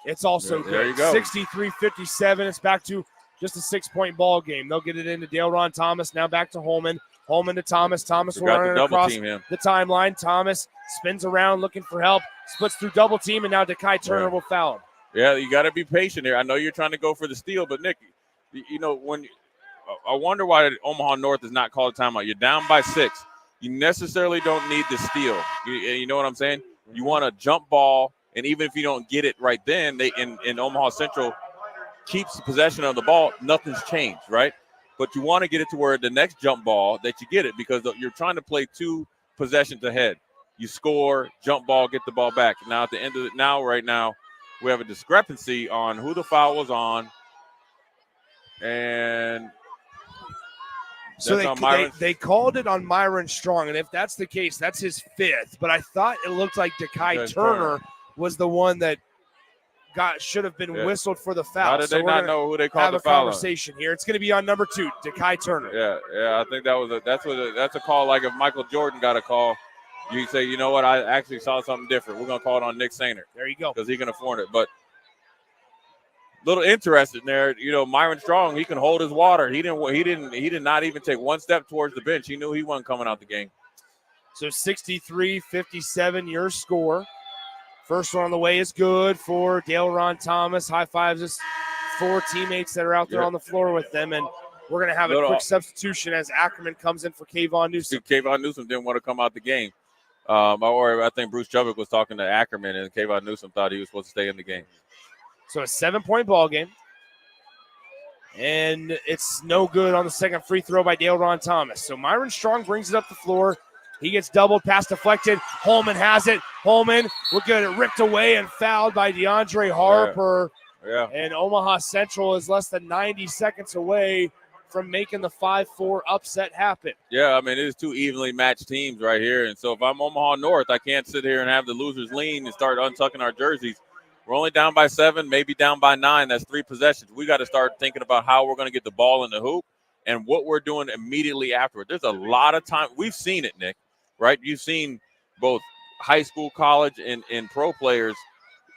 It's also good. There you go. 63-57. It's back to just a 6-point ball game. They'll get it into Dale Ron Thomas. Now back to Holman. Holman to Thomas. Thomas will run it across the timeline. Thomas spins around looking for help. Splits through double team, and now Dekai Turner will foul him. Yeah, you got to be patient here. I know you're trying to go for the steal, but Nick, I wonder why Omaha North is not called a timeout. You're down by 6. You necessarily don't need the steal. You know what I'm saying? You want a jump ball, and even if you don't get it right then, they in Omaha Central keeps possession of the ball. Nothing's changed, right? But you want to get it to where the next jump ball that you get it, because you're trying to play 2 possessions ahead. You score, jump ball, get the ball back. Now at the end of it, right now, we have a discrepancy on who the foul was on, and so they called it on Myron Strong, and if that's the case, that's his 5th. But I thought it looked like Dekai Turner was the one that should have been whistled for the foul. How did they not know who they called the foul on? Have a conversation here. It's going to be on number 2, Dekai Turner. Yeah. I think that's a call. Like if Michael Jordan got a call, you say, you know what? I actually saw something different. We're going to call it on Nick Sainer. There you go, because he can afford it. But little interested in there. Myron Strong, he can hold his water. He did not even take one step towards the bench. He knew he wasn't coming out the game. So 63-57, your score. First one on the way is good for Dale Ron Thomas. High fives his 4 teammates that are out there on the floor with them. And we're going to have a quick substitution as Ackerman comes in for Kayvon Newsom. Kayvon Newsom didn't want to come out the game. Or I think Bruce Chubbuck was talking to Ackerman, and Kayvon Newsom thought he was supposed to stay in the game. So a 7-point ball game. And it's no good on the second free throw by Dale Ron Thomas. So Myron Strong brings it up the floor. He gets doubled, pass deflected. Holman has it. Holman will get it ripped away and fouled by DeAndre Harper. Yeah. And Omaha Central is less than 90 seconds away from making the 5-4 upset happen. Yeah, I mean, it is 2 evenly matched teams right here. And so if I'm Omaha North, I can't sit here and have the losers lean and start untucking our jerseys. We're only down by 7, maybe down by 9. That's 3 possessions. We got to start thinking about how we're going to get the ball in the hoop and what we're doing immediately afterward. There's a lot of time. We've seen it, Nick. Right, you've seen both high school, college, and pro players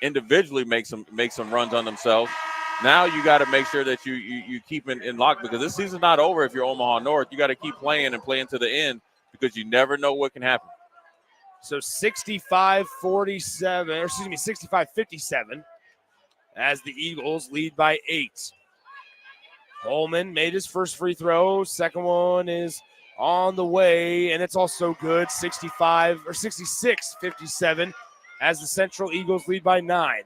individually make some runs on themselves. Now you got to make sure that you keep in lock, because this season's not over. If you're Omaha North, you got to keep playing and playing to the end, because you never know what can happen. So 65-57 as the Eagles lead by 8. Holman made his first free throw. Second one is on the way, and it's also good. 66-57 as the Central Eagles lead by 9.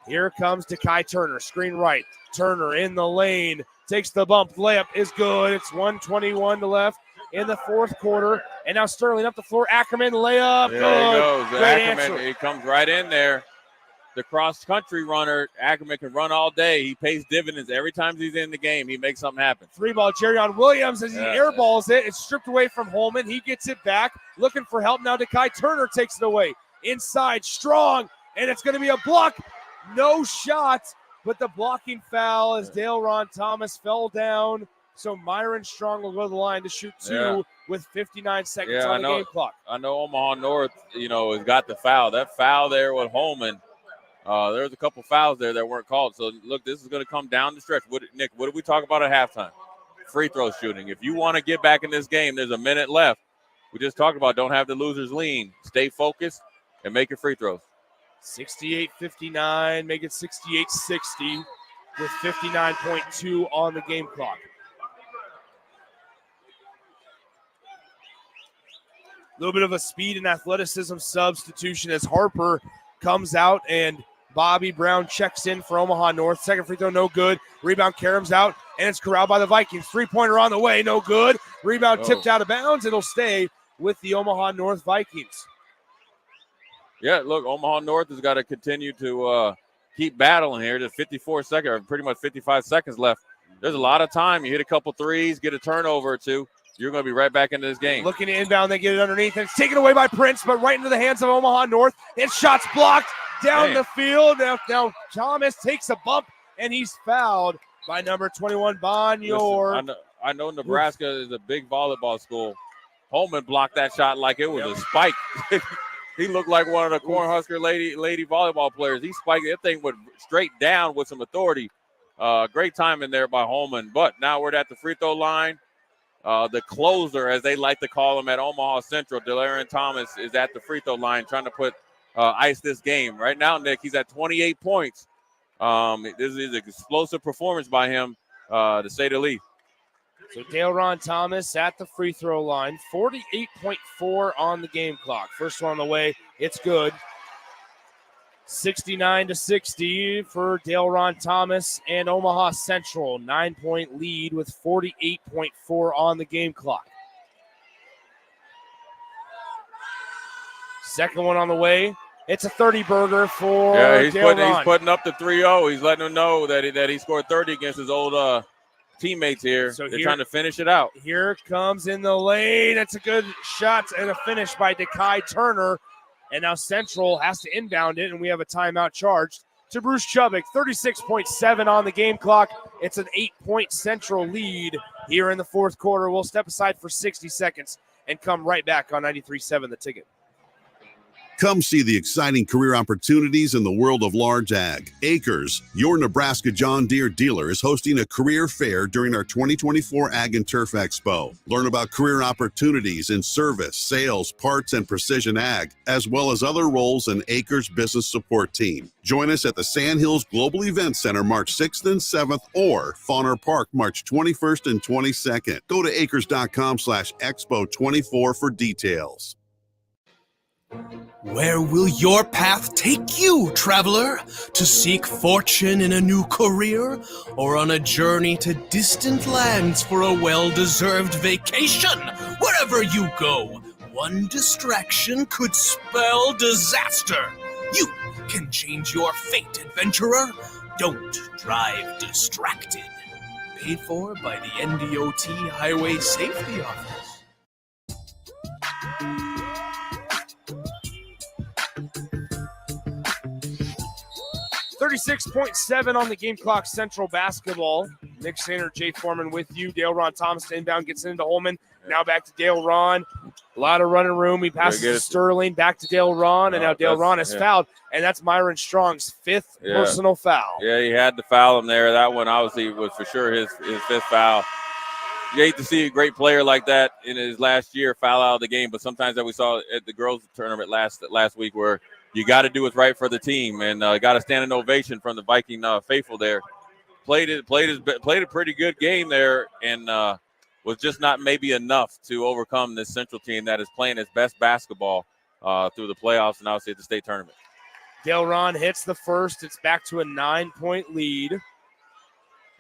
Here comes Dekai Turner, screen right. Turner in the lane, takes the bump. Layup is good. It's 1:21 to left in the fourth quarter. And now Sterling up the floor. Ackerman, layup. There good. he goes. Great Ackerman, answer. he comes right in there. The cross-country runner, Ackerman can run all day. He pays dividends every time he's in the game. He makes something happen. 3-ball, Jerrion Williams as he airballs it. It's stripped away from Holman. He gets it back. Looking for help now. Dekai Turner takes it away. Inside, Strong, and it's going to be a block. No shot, but the blocking foul as Dale Ron Thomas fell down. So Myron Strong will go to the line to shoot 2 with 59 seconds on the game clock. I know Omaha North, has got the foul. That foul there with Holman, there's a couple fouls there that weren't called. So, look, this is going to come down the stretch. Nick, what did we talk about at halftime? Free throw shooting. If you want to get back in this game, there's a minute left. We just talked about don't have the losers lean. Stay focused and make your free throws. 68-59, make it 68-60 with 59.2 on the game clock. A little bit of a speed and athleticism substitution as Harper comes out and Bobby Brown checks in for Omaha North. Second free throw, no good. Rebound, Karam's out, and it's corralled by the Vikings. Three-pointer on the way, no good. Rebound tipped out of bounds. It'll stay with the Omaha North Vikings. Yeah, look, Omaha North has got to continue to keep battling here. There's 54 seconds, or pretty much 55 seconds left. There's a lot of time. You hit a couple threes, get a turnover or two, you're going to be right back into this game. Looking to inbound, they get it underneath. And it's taken away by Prince, but right into the hands of Omaha North. And shots blocked down the field. Now Thomas takes a bump, and he's fouled by number 21, Bonyor. Listen, I know Nebraska is a big volleyball school. Holman blocked that shot like it was a spike. He looked like one of the Cornhusker lady volleyball players. He spiked that thing went straight down with some authority. Great time in there by Holman. But now we're at the free throw line. The closer, as they like to call him at Omaha Central, Delarian Thomas, is at the free throw line trying to put ice this game. Right now, Nick, he's at 28 points. This is an explosive performance by him, to say the least. So Dale Ron Thomas at the free throw line, 48.4 on the game clock. First one on the way, it's good. 69-60 for Dale Ron Thomas and Omaha Central. 9-point lead with 48.4 on the game clock. Second one on the way. It's a 30-burger for Dale Ron. He's putting up the 3-0. He's letting them know that he scored 30 against his old teammates here. So They're trying to finish it out. Here comes in the lane. It's a good shot and a finish by Dekai Turner. And now Central has to inbound it, and we have a timeout charged to Bruce Chubbuck. 36.7 on the game clock. It's an 8-point Central lead here in the fourth quarter. We'll step aside for 60 seconds and come right back on 93.7 The Ticket. Come see the exciting career opportunities in the world of large ag. Acres, your Nebraska John Deere dealer, is hosting a career fair during our 2024 Ag and Turf Expo. Learn about career opportunities in service, sales, parts, and precision ag, as well as other roles in Acres business support team. Join us at the Sandhills Global Event Center March 6th and 7th or Fauner Park March 21st and 22nd. Go to acres.com/expo24 for details. Where will your path take you, traveler? To seek fortune in a new career? Or on a journey to distant lands for a well-deserved vacation? Wherever you go, one distraction could spell disaster. You can change your fate, adventurer. Don't drive distracted. Paid for by the NDOT Highway Safety Office. 36.7 on the game clock, Central basketball. Nick Sainer, Jay Foreman with you. Dale Ron Thomas inbound, gets into Holman. Now back to Dale Ron. A lot of running room. He passes to Sterling, back to Dale Ron, and now Dale Ron has fouled. And that's Myron Strong's fifth personal foul. Yeah, he had to foul him there. That one obviously was for sure his fifth foul. You hate to see a great player like that in his last year foul out of the game, but sometimes that we saw at the girls' tournament last week where you got to do what's right for the team, and got to stand an ovation from the Viking faithful there. Played a pretty good game there, and was just not maybe enough to overcome this Central team that is playing its best basketball through the playoffs and obviously at the state tournament. Dale Ron hits the first. It's back to a 9-point lead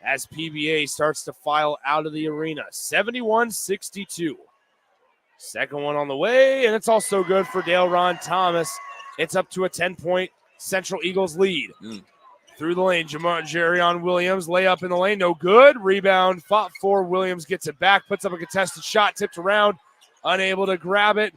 as PBA starts to file out of the arena. 71-62. Second one on the way, and it's also good for Dale Ron Thomas. It's up to a 10-point Central Eagles lead. Through the lane, Jerion Williams, layup in the lane, no good. Rebound, fought for. Williams gets it back, puts up a contested shot, tipped around, unable to grab it.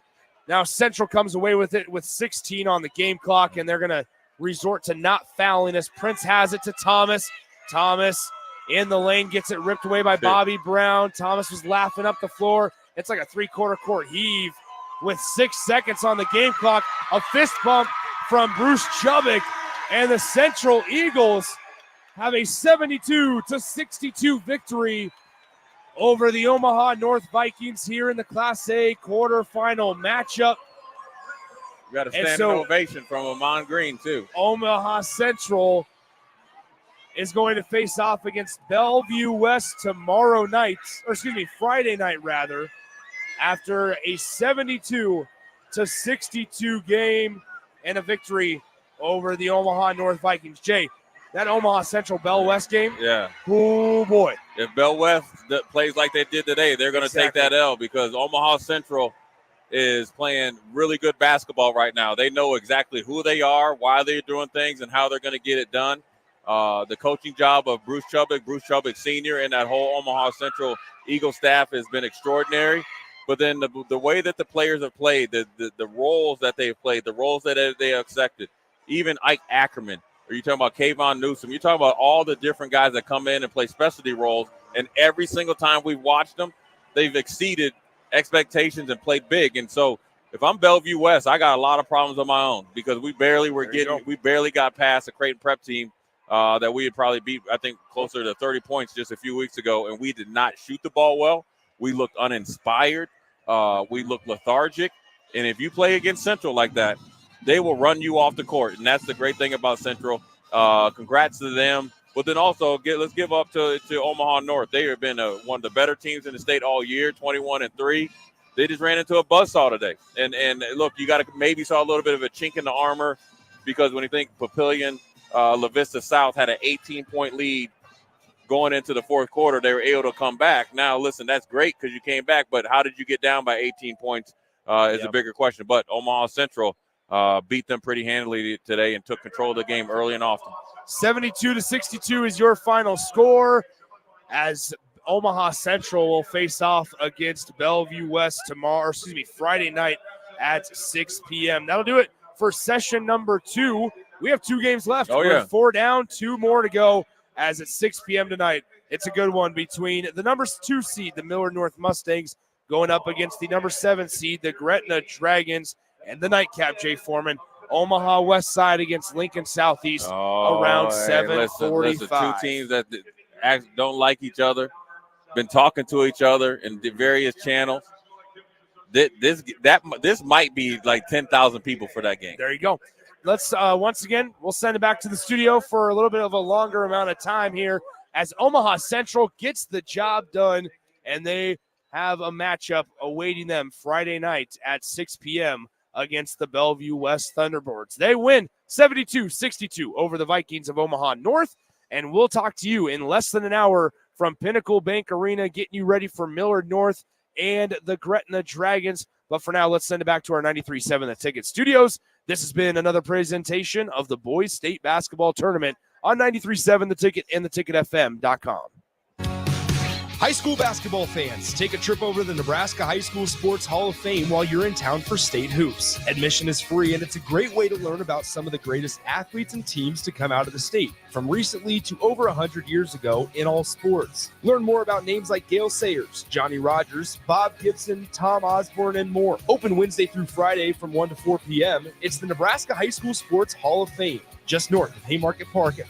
Now Central comes away with it with 16 on the game clock, and they're going to resort to not fouling as Prince has it to Thomas. Thomas in the lane, gets it ripped away by Bobby Brown. Thomas was laughing up the floor. It's like a three-quarter court heave. With 6 seconds on the game clock, a fist bump from Bruce Chubbuck, and the Central Eagles have a 72-62 victory over the Omaha North Vikings here in the Class A quarterfinal matchup. We got a standing ovation from Amon Green, too. Omaha Central is going to face off against Bellevue West Friday night, rather. After a 72-62 game and a victory over the Omaha North Vikings. Jay, that Omaha Central Bell West game, oh boy. If Bell West plays like they did today, they're going to take that L because Omaha Central is playing really good basketball right now. They know exactly who they are, why they're doing things, and how they're going to get it done. The coaching job of Bruce Chubbuck Sr., and that whole Omaha Central Eagle staff has been extraordinary. But then the way that the players have played, the roles that they've played, the roles that they have accepted, even Ike Ackerman, or you're talking about Kayvon Newsom, you're talking about all the different guys that come in and play specialty roles, and every single time we've watched them, they've exceeded expectations and played big. And so if I'm Bellevue West, I got a lot of problems on my own because we barely got past a Creighton Prep team that we had probably beat, I think, closer to 30 points just a few weeks ago, and we did not shoot the ball well. We looked uninspired. We look lethargic, and if you play against Central like that, they will run you off the court, and that's the great thing about Central. Congrats to them, but then also let's give up to Omaha North. They have been one of the better teams in the state all year, 21-3. They just ran into a buzzsaw today, and look, you got to maybe saw a little bit of a chink in the armor because when you think Papillion, La Vista South had an 18-point lead going into the fourth quarter, they were able to come back. Now, listen, that's great because you came back, but how did you get down by 18 points is a bigger question. But Omaha Central beat them pretty handily today and took control of the game early and often. 72-62 is your final score as Omaha Central will face off against Bellevue West Friday night at 6 p.m. That'll do it for session number 2. We have 2 games left. We're 4 down, 2 more to go as at 6 p.m. tonight. It's a good one between the number 2 seed, the Millard North Mustangs, going up against the number 7 seed, the Gretna Dragons, and the nightcap, Jay Foreman, Omaha West Side against Lincoln Southeast around 7:45. Listen, 2 teams that don't like each other, been talking to each other in the various channels. This might be like 10,000 people for that game. There you go. Let's once again, we'll send it back to the studio for a little bit of a longer amount of time here as Omaha Central gets the job done, and they have a matchup awaiting them Friday night at 6 p.m. against the Bellevue West Thunderbirds. They win 72-62 over the Vikings of Omaha North, and we'll talk to you in less than an hour from Pinnacle Bank Arena, getting you ready for Millard North and the Gretna Dragons. But for now, let's send it back to our 93.7 The Ticket studios. This has been another presentation of the Boys State Basketball Tournament on 93.7 The Ticket and theticketfm.com. High school basketball fans, take a trip over to the Nebraska High School Sports Hall of Fame while you're in town for state hoops. Admission is free, and it's a great way to learn about some of the greatest athletes and teams to come out of the state, from recently to over 100 years ago in all sports. Learn more about names like Gale Sayers, Johnny Rogers, Bob Gibson, Tom Osborne, and more. Open Wednesday through Friday from 1 to 4 p.m. It's the Nebraska High School Sports Hall of Fame, just north of Haymarket Park at